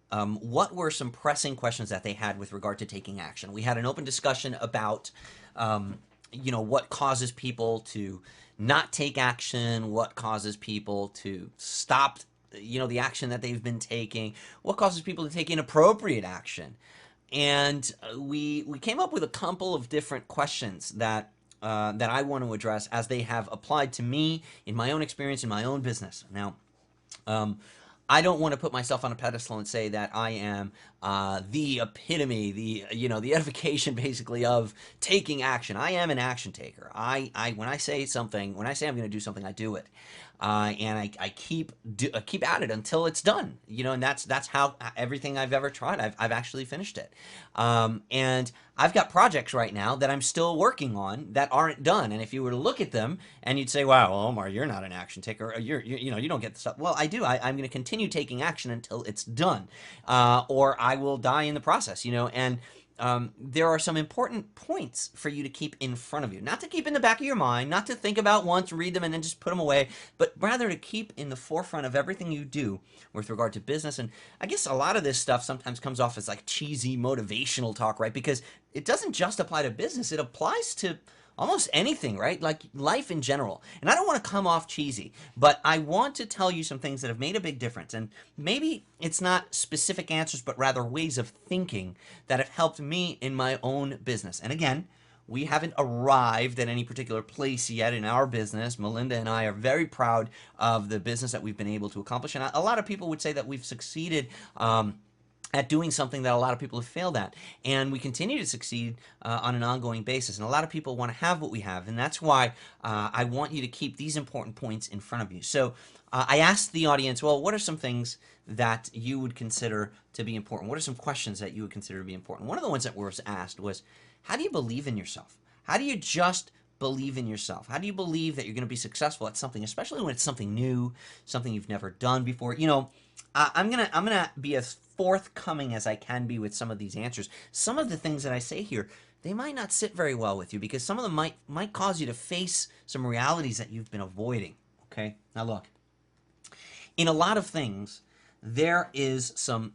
what were some pressing questions that they had with regard to taking action. We had an open discussion about what causes people to not take action, what causes people to stop the action that they've been taking, what causes people to take inappropriate action. And we came up with a couple of different questions that I want to address as they have applied to me in my own experience in my own business. Now, I don't want to put myself on a pedestal and say that I am the epitome, the edification basically of taking action. I am an action taker. When I say I'm going to do something, I do it. And I keep at it until it's done, and that's how everything I've ever tried, I've actually finished it. And I've got projects right now that I'm still working on that aren't done. And if you were to look at them and you'd say, wow, well, Omar, you're not an action taker. You don't get the stuff. Well, I do. I'm going to continue taking action until it's done, or I will die in the process, and there are some important points for you to keep in front of you. Not to keep in the back of your mind, not to think about once, read them, and then just put them away, but rather to keep in the forefront of everything you do with regard to business. And I guess a lot of this stuff sometimes comes off as like cheesy motivational talk, right? Because it doesn't just apply to business. It applies to almost anything, right? Like life in general. And I don't want to come off cheesy, but I want to tell you some things that have made a big difference. And maybe it's not specific answers, but rather ways of thinking that have helped me in my own business. And again, we haven't arrived at any particular place yet in our business. Melinda and I are very proud of the business that we've been able to accomplish. And a lot of people would say that we've succeeded at doing something that a lot of people have failed at. And we continue to succeed on an ongoing basis. And a lot of people want to have what we have. And that's why I want you to keep these important points in front of you. So I asked the audience, well, what are some things that you would consider to be important? What are some questions that you would consider to be important? One of the ones that was asked was, how do you believe in yourself? How do you just believe in yourself? How do you believe that you're going to be successful at something, especially when it's something new, something you've never done before? I'm gonna be as forthcoming as I can be with some of these answers. Some of the things that I say here, they might not sit very well with you because some of them might cause you to face some realities that you've been avoiding. Okay, now look, in a lot of things, there is some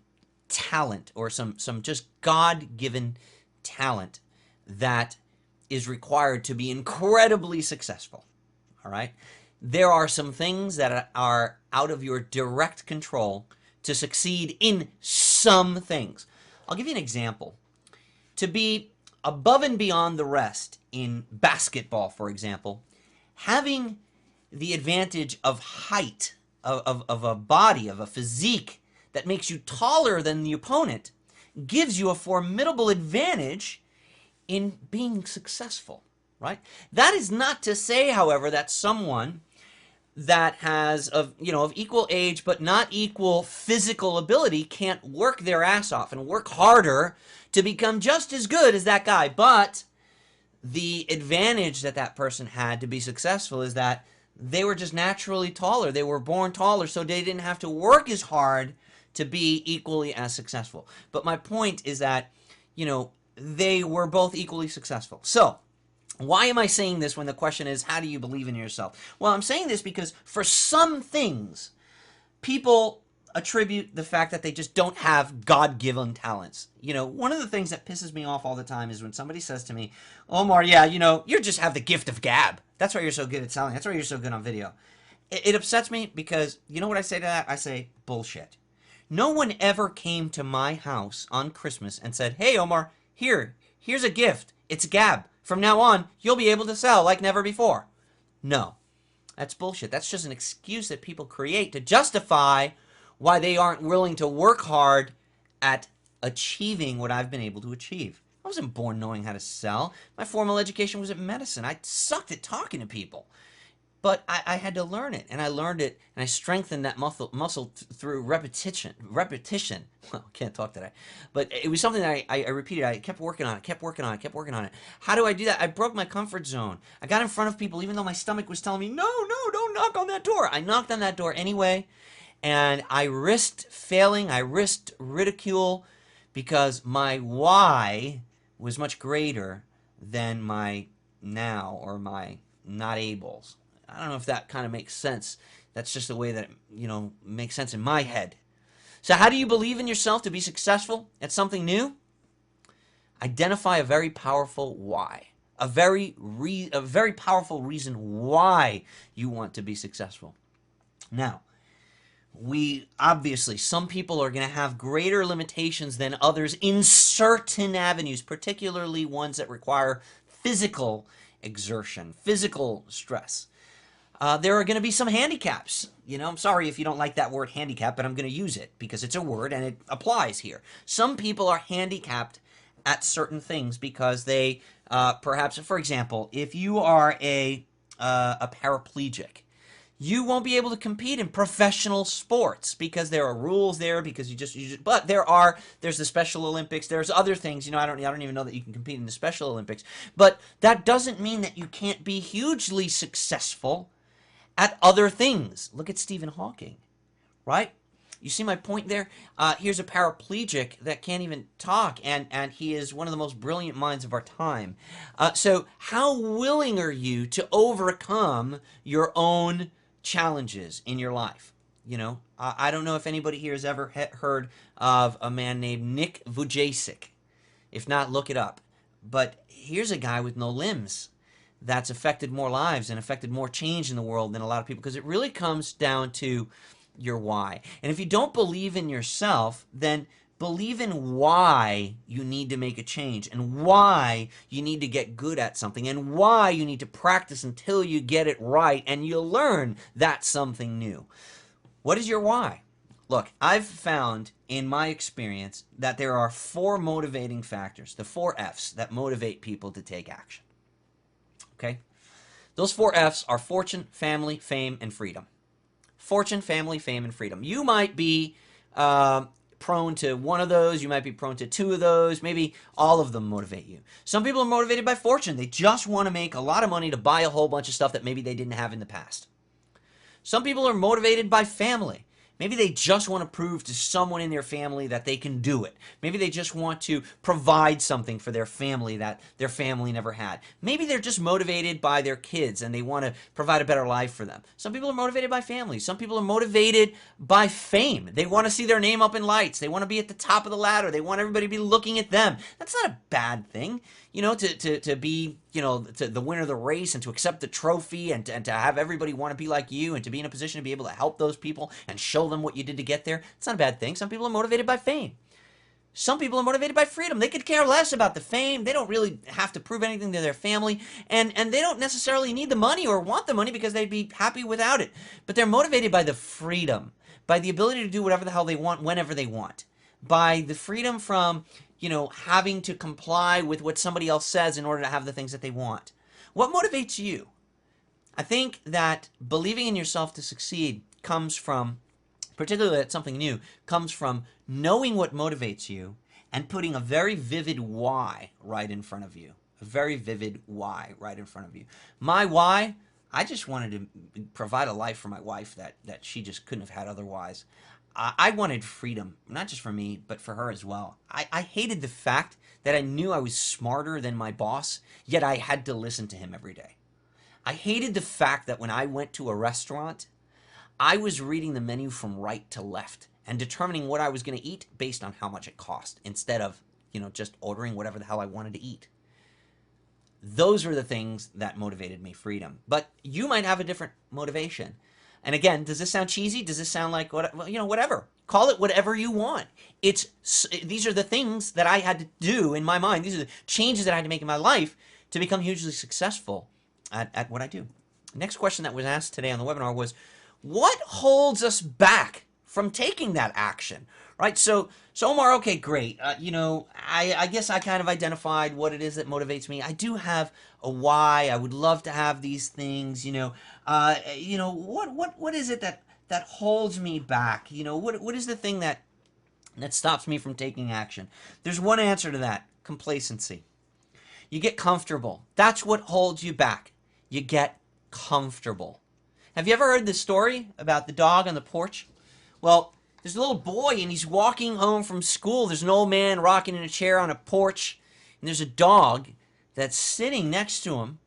talent or some just God-given talent that is required to be incredibly successful. All right, there are some things that are out of your direct control to succeed in some things. I'll give you an example. To be above and beyond the rest in basketball, for example, having the advantage of height, of a body, of a physique that makes you taller than the opponent, gives you a formidable advantage in being successful, right? That is not to say, however, that someone that has of equal age but not equal physical ability can't work their ass off and work harder to become just as good as that guy. But the advantage that that person had to be successful is that they were just naturally taller. They were born taller, so they didn't have to work as hard to be equally as successful. But my point is that, they were both equally successful. So, why am I saying this when the question is, how do you believe in yourself? Well, I'm saying this because for some things, people attribute the fact that they just don't have God-given talents. One of the things that pisses me off all the time is when somebody says to me, Omar, yeah, you just have the gift of gab. That's why you're so good at selling. That's why you're so good on video. It upsets me because, you know what I say to that? I say, bullshit. No one ever came to my house on Christmas and said, hey, Omar, here's a gift. It's gab. From now on, you'll be able to sell like never before. No, that's bullshit. That's just an excuse that people create to justify why they aren't willing to work hard at achieving what I've been able to achieve. I wasn't born knowing how to sell. My formal education was at medicine. I sucked at talking to people. But I had to learn it, and I learned it, and I strengthened that muscle through repetition. Well, I can't talk today. But it was something that I repeated. I kept working on it. How do I do that? I broke my comfort zone. I got in front of people, even though my stomach was telling me, no, don't knock on that door. I knocked on that door anyway, and I risked failing. I risked ridicule because my why was much greater than my now or my not ables. I don't know if that kind of makes sense. That's just the way that it, makes sense in my head. So how do you believe in yourself to be successful at something new? Identify a very powerful why. A very powerful reason why you want to be successful. Now, some people are going to have greater limitations than others in certain avenues, particularly ones that require physical exertion, physical stress. There are going to be some handicaps. I'm sorry if you don't like that word handicap, but I'm going to use it because it's a word and it applies here. Some people are handicapped at certain things because they, perhaps, for example, if you are a paraplegic, you won't be able to compete in professional sports because there are rules there, because but there's the Special Olympics, there's other things, I don't even know that you can compete in the Special Olympics, but that doesn't mean that you can't be hugely successful at other things. Look at Stephen Hawking, right? You see my point there? Here's a paraplegic that can't even talk, and he is one of the most brilliant minds of our time. So how willing are you to overcome your own challenges in your life? I don't know if anybody here has ever heard of a man named Nick Vujicic. If not, look it up. But here's a guy with no limbs that's affected more lives and affected more change in the world than a lot of people, because it really comes down to your why. And if you don't believe in yourself, then believe in why you need to make a change, and why you need to get good at something, and why you need to practice until you get it right and you'll learn that's something new. What is your why? Look, I've found in my experience that there are 4 motivating factors, the 4 F's that motivate people to take action. Okay? Those 4 F's are fortune, family, fame, and freedom. Fortune, family, fame, and freedom. You might be prone to one of those. You might be prone to 2 of those. Maybe all of them motivate you. Some people are motivated by fortune. They just want to make a lot of money to buy a whole bunch of stuff that maybe they didn't have in the past. Some people are motivated by family. Maybe they just want to prove to someone in their family that they can do it. Maybe they just want to provide something for their family that their family never had. Maybe they're just motivated by their kids and they want to provide a better life for them. Some people are motivated by family. Some people are motivated by fame. They want to see their name up in lights. They want to be at the top of the ladder. They want everybody to be looking at them. That's not a bad thing. To be, to the winner of the race and to accept the trophy and to have everybody want to be like you and to be in a position to be able to help those people and show them what you did to get there. It's not a bad thing. Some people are motivated by fame. Some people are motivated by freedom. They could care less about the fame. They don't really have to prove anything to their family. And they don't necessarily need the money or want the money because they'd be happy without it. But they're motivated by the freedom, by the ability to do whatever the hell they want, whenever they want, by the freedom from, having to comply with what somebody else says in order to have the things that they want. What motivates you? I think that believing in yourself to succeed comes from, particularly at something new, comes from knowing what motivates you and putting a very vivid why right in front of you. A very vivid why right in front of you. My why, I just wanted to provide a life for my wife that she just couldn't have had otherwise. I wanted freedom, not just for me, but for her as well. I hated the fact that I knew I was smarter than my boss, yet I had to listen to him every day. I hated the fact that when I went to a restaurant, I was reading the menu from right to left and determining what I was going to eat based on how much it cost instead of, just ordering whatever the hell I wanted to eat. Those were the things that motivated me, freedom. But you might have a different motivation. And again, does this sound cheesy? Does this sound like, whatever? Call it whatever you want. These are the things that I had to do in my mind. These are the changes that I had to make in my life to become hugely successful at what I do. Next question that was asked today on the webinar was, what holds us back from taking that action, right? So Omar, okay, great. I guess I kind of identified what it is that motivates me. I do have a why. I would love to have these things. What is it that holds me back? What is the thing that stops me from taking action? There's one answer to that: complacency. You get comfortable. That's what holds you back. You get comfortable. Have you ever heard this story about the dog on the porch? Well, there's a little boy and he's walking home from school. There's an old man rocking in a chair on a porch, and there's a dog that's sitting next to him,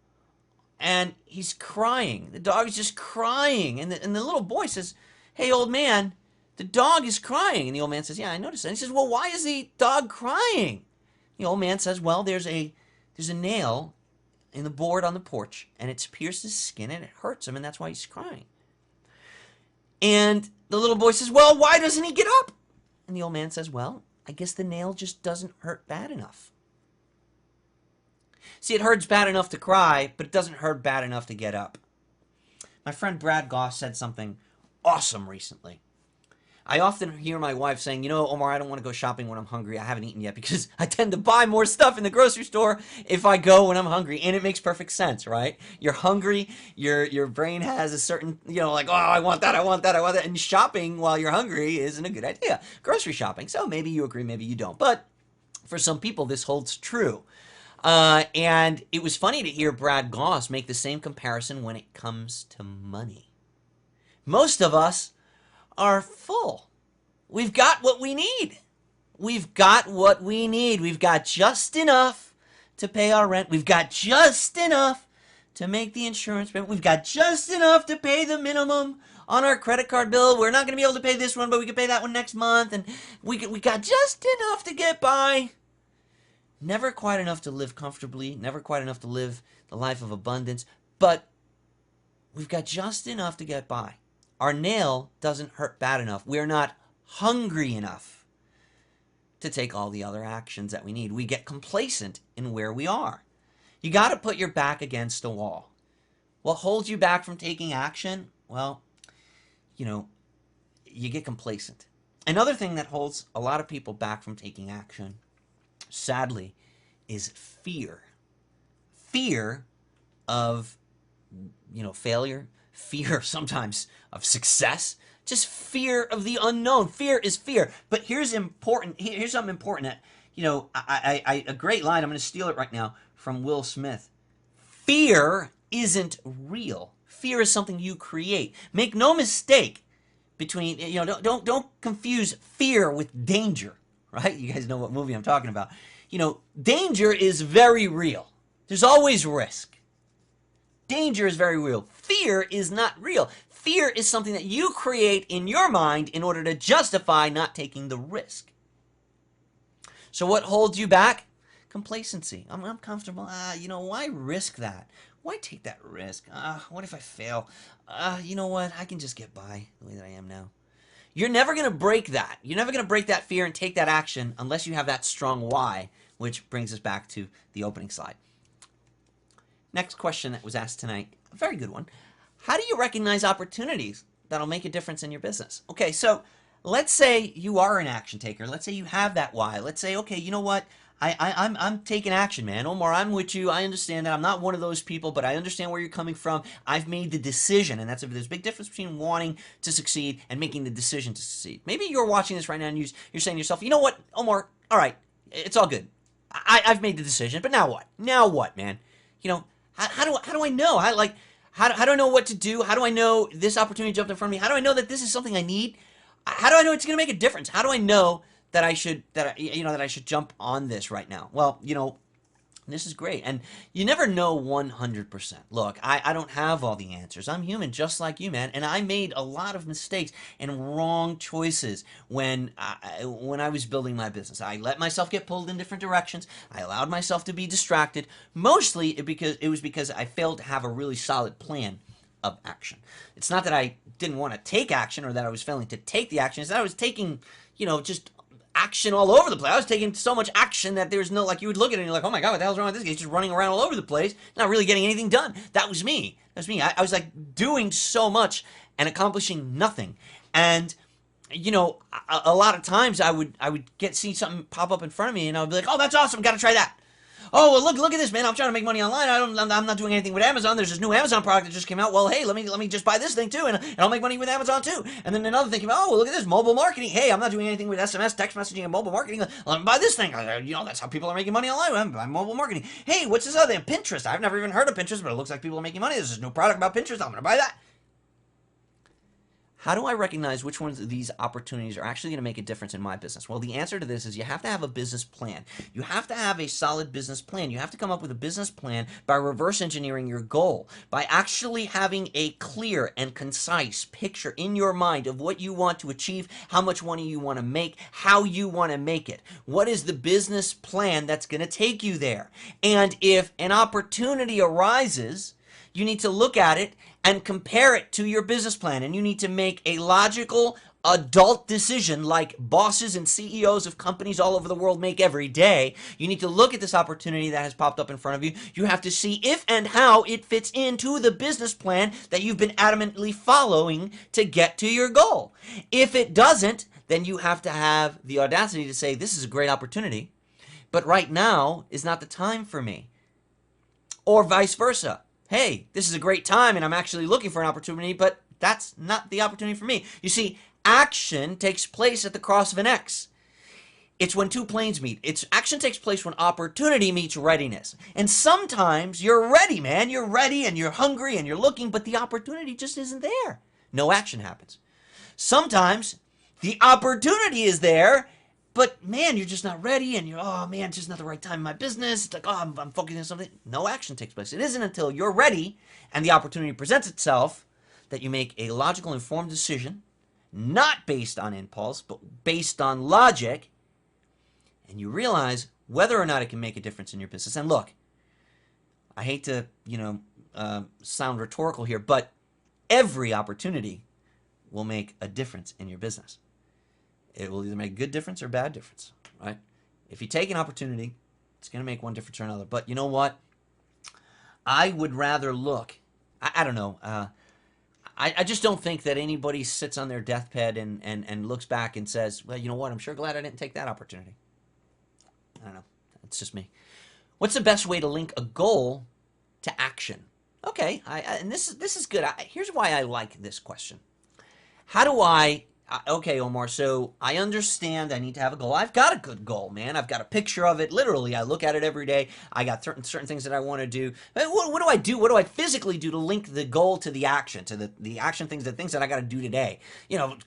and he's crying. The dog is just crying, and the little boy says, "Hey, old man, the dog is crying." And the old man says, "Yeah, I noticed that." And he says, "Well, why is the dog crying?" The old man says, "Well, there's a nail in the board on the porch, and it's pierced his skin and it hurts him, and that's why he's crying." And the little boy says, "Well, why doesn't he get up?" And the old man says, "Well, I guess the nail just doesn't hurt bad enough." See, it hurts bad enough to cry, but it doesn't hurt bad enough to get up. My friend Brad Goss said something awesome recently. I often hear my wife saying, "Omar, I don't want to go shopping when I'm hungry. I haven't eaten yet because I tend to buy more stuff in the grocery store if I go when I'm hungry." And it makes perfect sense, right? You're hungry, your brain has a certain, like, "Oh, I want that, I want that, I want that." And shopping while you're hungry isn't a good idea. Grocery shopping. So maybe you agree, maybe you don't. But for some people, this holds true. And it was funny to hear Brad Goss make the same comparison when it comes to money. Most of us are full. We've got what we need. We've got what we need. We've got just enough to pay our rent. We've got just enough to make the insurance payment. We've got just enough to pay the minimum on our credit card bill. We're not going to be able to pay this one, but we can pay that one next month. And we got just enough to get by. Never quite enough to live comfortably. Never quite enough to live the life of abundance. But we've got just enough to get by. Our nail doesn't hurt bad enough. We're not hungry enough to take all the other actions that we need. We get complacent in where we are. You got to put your back against a wall. What holds you back from taking action? Well, you get complacent. Another thing that holds a lot of people back from taking action, sadly, is fear. Fear of, failure. Fear sometimes of success. Just fear of the unknown. Fear is fear. But here's something important that, a great line, I'm going to steal it right now from Will Smith. Fear isn't real. Fear is something you create. Make no mistake between, don't confuse fear with danger, right? You guys know what movie I'm talking about. Danger is very real. There's always risk. Danger is very real. Fear is not real. Fear is something that you create in your mind in order to justify not taking the risk. So what holds you back? Complacency. I'm comfortable. Why risk that? Why take that risk? What if I fail? You know what? I can just get by the way that I am now. You're never going to break that. You're never going to break that fear and take that action unless you have that strong why, which brings us back to the opening slide. Next question that was asked tonight, a very good one. How do you recognize opportunities that'll make a difference in your business? Okay, so let's say you are an action taker. Let's say you have that why. Let's say, okay, you know what? I'm taking action, man. Omar, I'm with you. I understand that. I'm not one of those people, but I understand where you're coming from. I've made the decision, and there's a big difference between wanting to succeed and making the decision to succeed. Maybe you're watching this right now and you're saying to yourself, you know what, Omar, all right, it's all good. I've made the decision, but now what? Now what, man? How do I know? How do I know what to do? How do I know this opportunity jumped in front of me? How do I know that this is something I need? How do I know it's going to make a difference? How do I know that I should jump on this right now? Well, this is great. And you never know 100%. Look, I don't have all the answers. I'm human just like you, man. And I made a lot of mistakes and wrong choices when I was building my business. I let myself get pulled in different directions. I allowed myself to be distracted. Mostly it was because I failed to have a really solid plan of action. It's not that I didn't want to take action or that I was failing to take the action. It's that I was taking, just action all over the place. I was taking so much action that there's no, like, you would look at it and you're like, oh my God, what the hell's wrong with this guy? He's just running around all over the place, not really getting anything done. That was me. I was like doing so much and accomplishing nothing. And, a lot of times I would see something pop up in front of me and I would be like, oh, that's awesome. Got to try that. Oh, well, look at this, man. I'm trying to make money online. I'm not doing anything with Amazon. There's this new Amazon product that just came out. Well, hey, let me just buy this thing too, and I'll make money with Amazon too. And then another thing came out. Oh, well, look at this, mobile marketing. Hey, I'm not doing anything with SMS, text messaging, and mobile marketing. Let me buy this thing. That's how people are making money online. I'm buying mobile marketing. Hey, what's this other thing? Pinterest. I've never even heard of Pinterest, but it looks like people are making money. There's this new product about Pinterest. I'm going to buy that. How do I recognize which ones of these opportunities are actually going to make a difference in my business? Well, the answer to this is you have to have a business plan. You have to have a solid business plan. You have to come up with a business plan by reverse engineering your goal, by actually having a clear and concise picture in your mind of what you want to achieve, how much money you want to make, how you want to make it. What is the business plan that's going to take you there? And if an opportunity arises, you need to look at it and compare it to your business plan. And you need to make a logical adult decision like bosses and CEOs of companies all over the world make every day. You need to look at this opportunity that has popped up in front of you. You have to see if and how it fits into the business plan that you've been adamantly following to get to your goal. If it doesn't, then you have to have the audacity to say, this is a great opportunity, but right now is not the time for me. Or vice versa. Hey, this is a great time and I'm actually looking for an opportunity, but that's not the opportunity for me. You see, action takes place at the cross of an X. It's when two planes meet. Action takes place when opportunity meets readiness. And sometimes you're ready, man. You're ready and you're hungry and you're looking, but the opportunity just isn't there. No action happens. Sometimes the opportunity is there, but man, you're just not ready and oh man, it's just not the right time in my business. It's like, oh, I'm focusing on something. No action takes place. It isn't until you're ready and the opportunity presents itself that you make a logical, informed decision, not based on impulse, but based on logic, and you realize whether or not it can make a difference in your business. And look, I hate to, sound rhetorical here, but every opportunity will make a difference in your business. It will either make a good difference or bad difference, right? If you take an opportunity, it's going to make one difference or another. But you know what? I would rather look. I don't know. I just don't think that anybody sits on their deathbed and looks back and says, well, you know what? I'm sure glad I didn't take that opportunity. I don't know. It's just me. What's the best way to link a goal to action? Okay, and this is good. Here's why I like this question. How do okay, Omar, so I understand I need to have a goal. I've got a good goal, man. I've got a picture of it. Literally, I look at it every day. I got certain things that I want to do. What do I do? What do I physically do to link the goal to the action, to the action things, the things that I got to do today?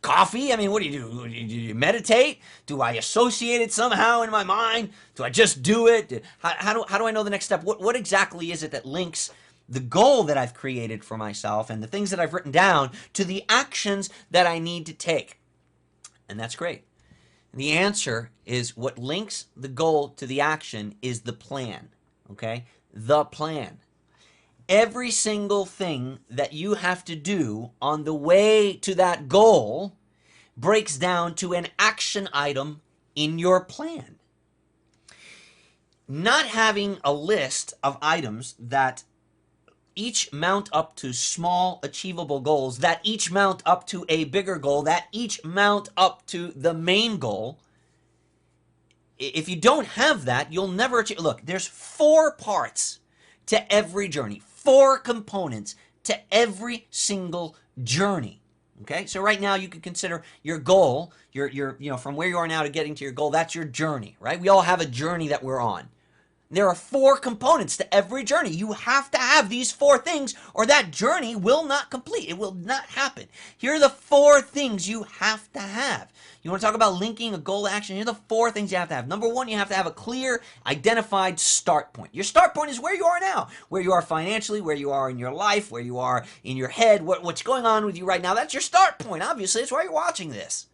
Coffee? I mean, what do? Do you meditate? Do I associate it somehow in my mind? Do I just do it? How do I know the next step? What exactly is it that links the goal that I've created for myself and the things that I've written down to the actions that I need to take? And that's great. The answer is what links the goal to the action is the plan, okay? The plan. Every single thing that you have to do on the way to that goal breaks down to an action item in your plan. Not having a list of items that each mount up to small achievable goals, that each mount up to a bigger goal, that each mount up to the main goal. If you don't have that, you'll never achieve. Look, there's 4 parts to every journey, 4 components to every single journey. Okay, so right now you could consider your goal, your from where you are now to getting to your goal, that's your journey, right? We all have a journey that we're on. There are 4 components to every journey. You have to have these 4 things or that journey will not complete. It will not happen. Here are the 4 things you have to have. You want to talk about linking a goal to action? Here are the 4 things you have to have. Number 1, you have to have a clear, identified start point. Your start point is where you are now, where you are financially, where you are in your life, where you are in your head, what's going on with you right now. That's your start point. Obviously, that's why you're watching this.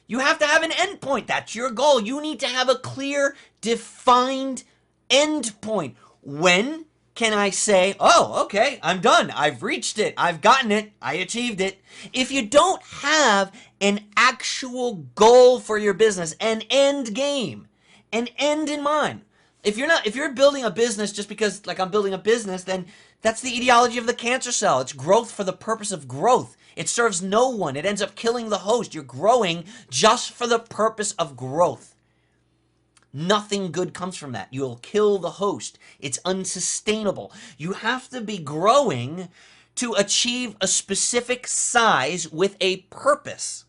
You have to have an end point. That's your goal. You need to have a clear, defined end point. When can I say, oh, okay, I'm done. I've reached it. I've gotten it. I achieved it. If you don't have an actual goal for your business, an end game, an end in mind. If you're building a business just because, like, I'm building a business, then that's the ideology of the cancer cell. It's growth for the purpose of growth. It serves no one. It ends up killing the host. You're growing just for the purpose of growth. Nothing good comes from that. You'll kill the host. It's unsustainable. You have to be growing to achieve a specific size with a purpose.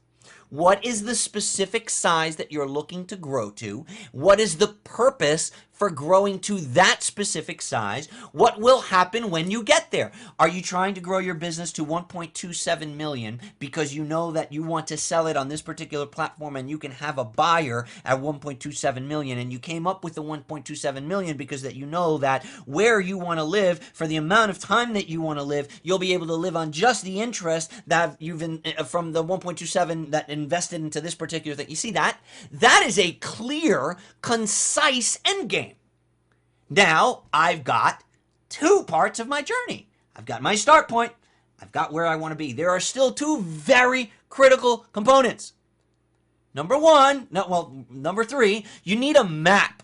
What is the specific size that you're looking to grow to? What is the purpose for growing to that specific size? What will happen when you get there? Are you trying to grow your business to 1.27 million because you know that you want to sell it on this particular platform and you can have a buyer at 1.27 million, and you came up with the 1.27 million because that you know that where you want to live for the amount of time that you want to live, you'll be able to live on just the interest that you've from the 1.27 that invested into this particular thing. You see that? That is a clear, concise end game. Now, I've got 2 parts of my journey. I've got my start point. I've got where I want to be. There are still 2 very critical components. Number 3, you need a map.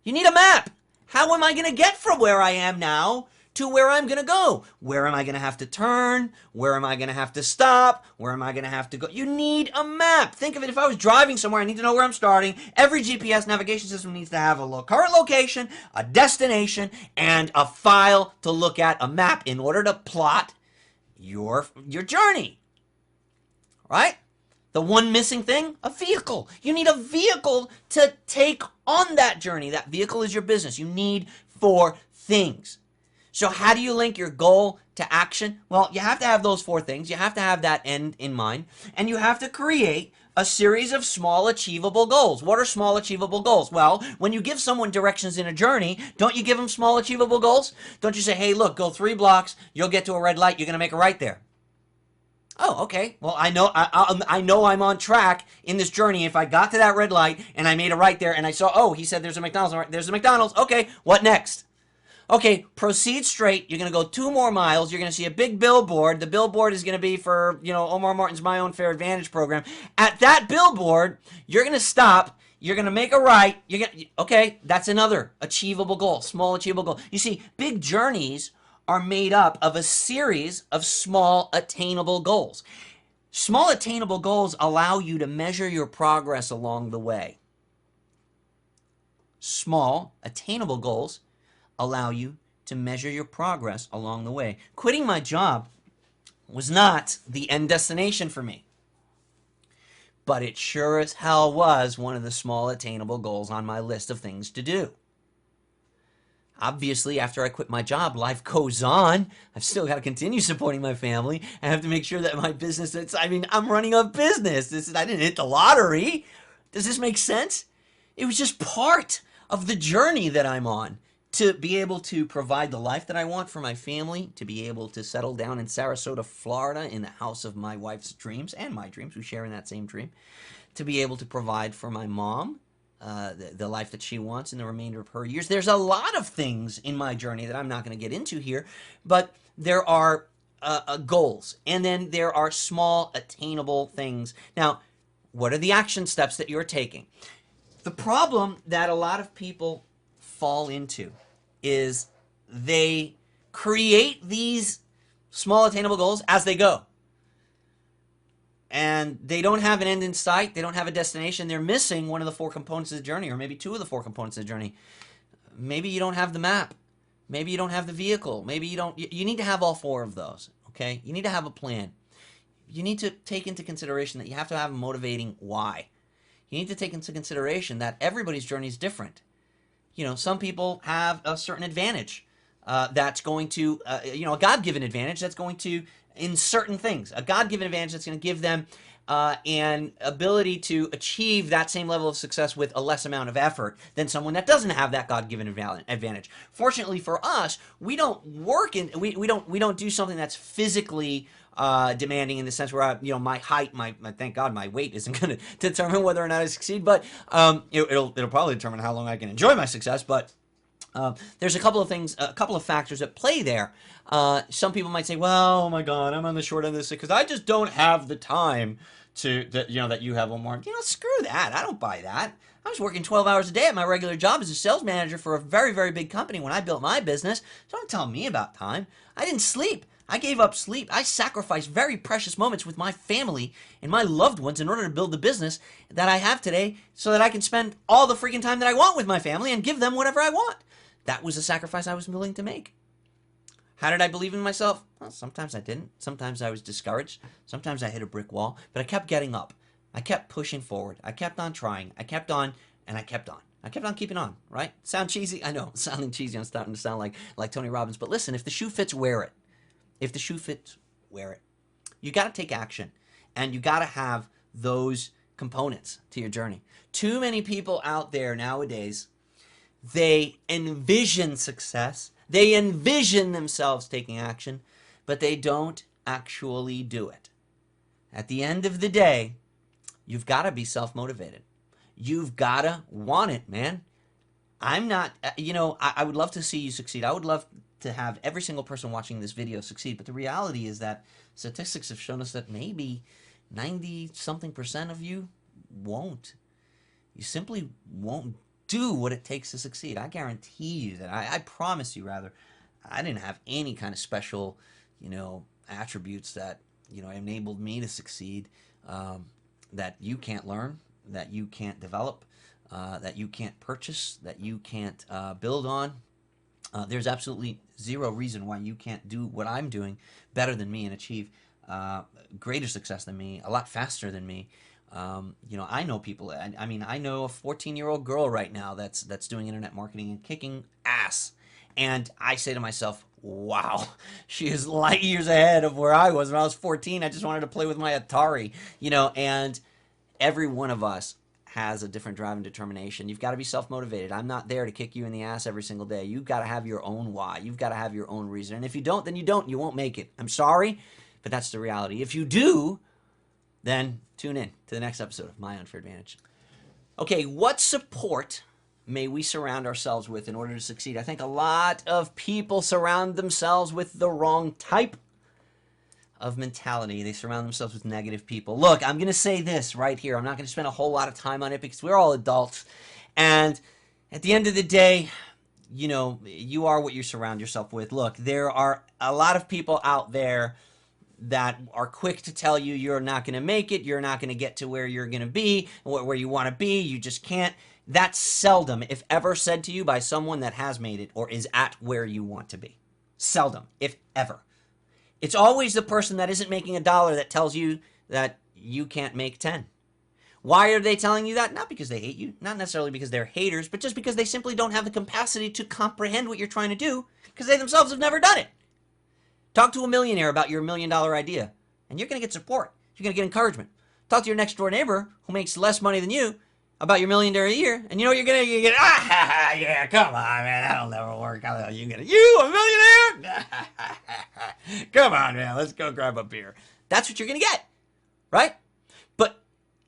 You need a map. How am I going to get from where I am now to where I'm going to go? Where am I going to have to turn? Where am I going to have to stop? Where am I going to have to go? You need a map. Think of it, if I was driving somewhere, I need to know where I'm starting. Every GPS navigation system needs to have a current location, a destination, and a file to look at, a map, in order to plot your journey. Right? The one missing thing, a vehicle. You need a vehicle to take on that journey. That vehicle is your business. You need 4 things. So how do you link your goal to action? Well, you have to have those 4 things. You have to have that end in mind. And you have to create a series of small achievable goals. What are small achievable goals? Well, when you give someone directions in a journey, don't you give them small achievable goals? Don't you say, hey, look, go 3 blocks, you'll get to a red light, you're going to make a right there. Oh, okay. Well, I know I'm on track in this journey. If I got to that red light and I made a right there and I saw, oh, he said there's a McDonald's. There's a McDonald's. Okay, what next? Okay, proceed straight. You're going to go 2 more miles. You're going to see a big billboard. The billboard is going to be for, Omar Martin's My Unfair Advantage program. At that billboard, you're going to stop. You're going to make a right. Okay, that's another achievable goal, small achievable goal. You see, big journeys are made up of a series of small attainable goals. Small attainable goals allow you to measure your progress along the way. Small attainable goals allow you to measure your progress along the way. Quitting my job was not the end destination for me, but it sure as hell was one of the small attainable goals on my list of things to do. Obviously, after I quit my job, life goes on. I've still got to continue supporting my family. I have to make sure that my business, I'm running a business. I didn't hit the lottery. Does this make sense? It was just part of the journey that I'm on to be able to provide the life that I want for my family, to be able to settle down in Sarasota, Florida, in the house of my wife's dreams and my dreams. We share in that same dream. To be able to provide for my mom the life that she wants in the remainder of her years. There's a lot of things in my journey that I'm not going to get into here, but there are goals, and then there are small, attainable things. Now, what are the action steps that you're taking? The problem that a lot of people fall into is they create these small attainable goals as they go. And they don't have an end in sight. They don't have a destination. They're missing one of the 4 components of the journey, or maybe 2 of the 4 components of the journey. Maybe you don't have the map. Maybe you don't have the vehicle. Maybe you don't. You need to have all 4 of those, okay? You need to have a plan. You need to take into consideration that you have to have a motivating why. You need to take into consideration that everybody's journey is different. You know, some people have a certain advantage that's going to, a God-given advantage that's going to, in certain things, a God-given advantage that's going to give them an ability to achieve that same level of success with a less amount of effort than someone that doesn't have that God-given advantage. Fortunately for us, we don't work in, we don't do something that's physically demanding in the sense where my height, my thank God my weight isn't going to determine whether or not I succeed, but it'll probably determine how long I can enjoy my success. But there's a couple of things, a couple of factors at play there. Some people might say, well, oh my God, I'm on the short end of this because I just don't have the time that you have one more. Screw that. I don't buy that. I was working 12 hours a day at my regular job as a sales manager for a very, very big company when I built my business. So don't tell me about time. I didn't sleep. I gave up sleep. I sacrificed very precious moments with my family and my loved ones in order to build the business that I have today so that I can spend all the freaking time that I want with my family and give them whatever I want. That was a sacrifice I was willing to make. How did I believe in myself? Well, sometimes I didn't. Sometimes I was discouraged. Sometimes I hit a brick wall, but I kept getting up. I kept pushing forward. I kept on trying. I kept on, and I kept on. I kept on keeping on, right? Sound cheesy? I know, sounding cheesy. I'm starting to sound like Tony Robbins. But listen, if the shoe fits, wear it. If the shoe fits, wear it. You got to take action, and you got to have those components to your journey. Too many people out there nowadays, they envision success. They envision themselves taking action, but they don't actually do it. At the end of the day, you've got to be self-motivated. You've got to want it, man. I'm not, I would love to see you succeed. I would love to have every single person watching this video succeed, but the reality is that statistics have shown us that maybe 90-something% of you won't. You simply won't do what it takes to succeed. I guarantee you that. I promise you, rather. I didn't have any kind of special, attributes that, enabled me to succeed, that you can't learn, that you can't develop, that you can't purchase, that you can't build on. There's absolutely zero reason why you can't do what I'm doing better than me and achieve greater success than me, a lot faster than me. I know people. I know a 14-year-old girl right now that's doing internet marketing and kicking ass. And I say to myself, wow, she is light years ahead of where I was when I was 14. I just wanted to play with my Atari, and every one of us has a different drive and determination. You've got to be self-motivated. I'm not there to kick you in the ass every single day. You've got to have your own why. You've got to have your own reason. And if you don't, then you don't. You won't make it. I'm sorry, but that's the reality. If you do, then tune in to the next episode of My Unfair Advantage. Okay, what support may we surround ourselves with in order to succeed? I think a lot of people surround themselves with the wrong type of mentality. They surround themselves with negative people. Look, I'm going to say this right here. I'm not going to spend a whole lot of time on it because we're all adults. And at the end of the day, you are what you surround yourself with. Look, there are a lot of people out there that are quick to tell you you're not going to make it, you're not going to get to where you're going to be, where you want to be, you just can't. That's seldom, if ever, said to you by someone that has made it or is at where you want to be. Seldom, if ever. It's always the person that isn't making $1 that tells you that you can't make 10. Why are they telling you that? Not because they hate you, not necessarily because they're haters, but just because they simply don't have the capacity to comprehend what you're trying to do because they themselves have never done it. Talk to a millionaire about your $1 million idea, and you're going to get support. You're going to get encouragement. Talk to your next door neighbor who makes less money than you, about your $1 million a year, and you know what you get, yeah, come on, man, that'll never work. You get it. You, a millionaire? Come on, man, let's go grab a beer. That's what you're gonna get, right? But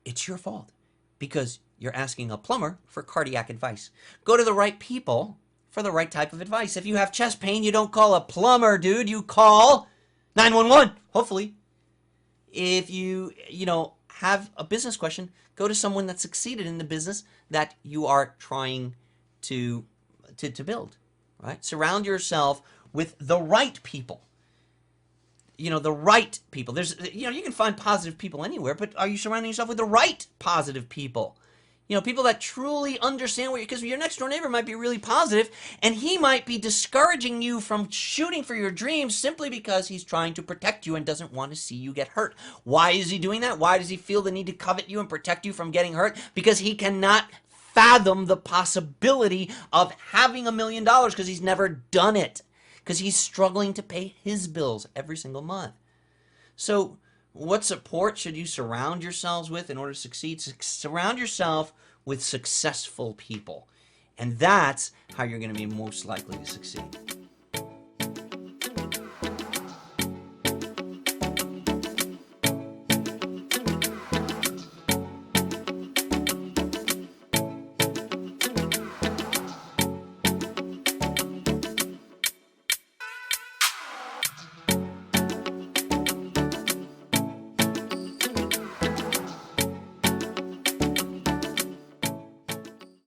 it's your fault because you're asking a plumber for cardiac advice. Go to the right people for the right type of advice. If you have chest pain, you don't call a plumber, dude. You call 911, hopefully. If you have a business question, go to someone that succeeded in the business that you are trying to build, right? Surround yourself with the right people. The right people. There's, you can find positive people anywhere, but are you surrounding yourself with the right positive people? People that truly understand because your next door neighbor might be really positive and he might be discouraging you from shooting for your dreams simply because he's trying to protect you and doesn't want to see you get hurt. Why is he doing that? Why does he feel the need to covet you and protect you from getting hurt? Because he cannot fathom the possibility of having $1 million because he's never done it, because he's struggling to pay his bills every single month. So what support should you surround yourselves with in order to succeed? Surround yourself with successful people. And that's how you're going to be most likely to succeed.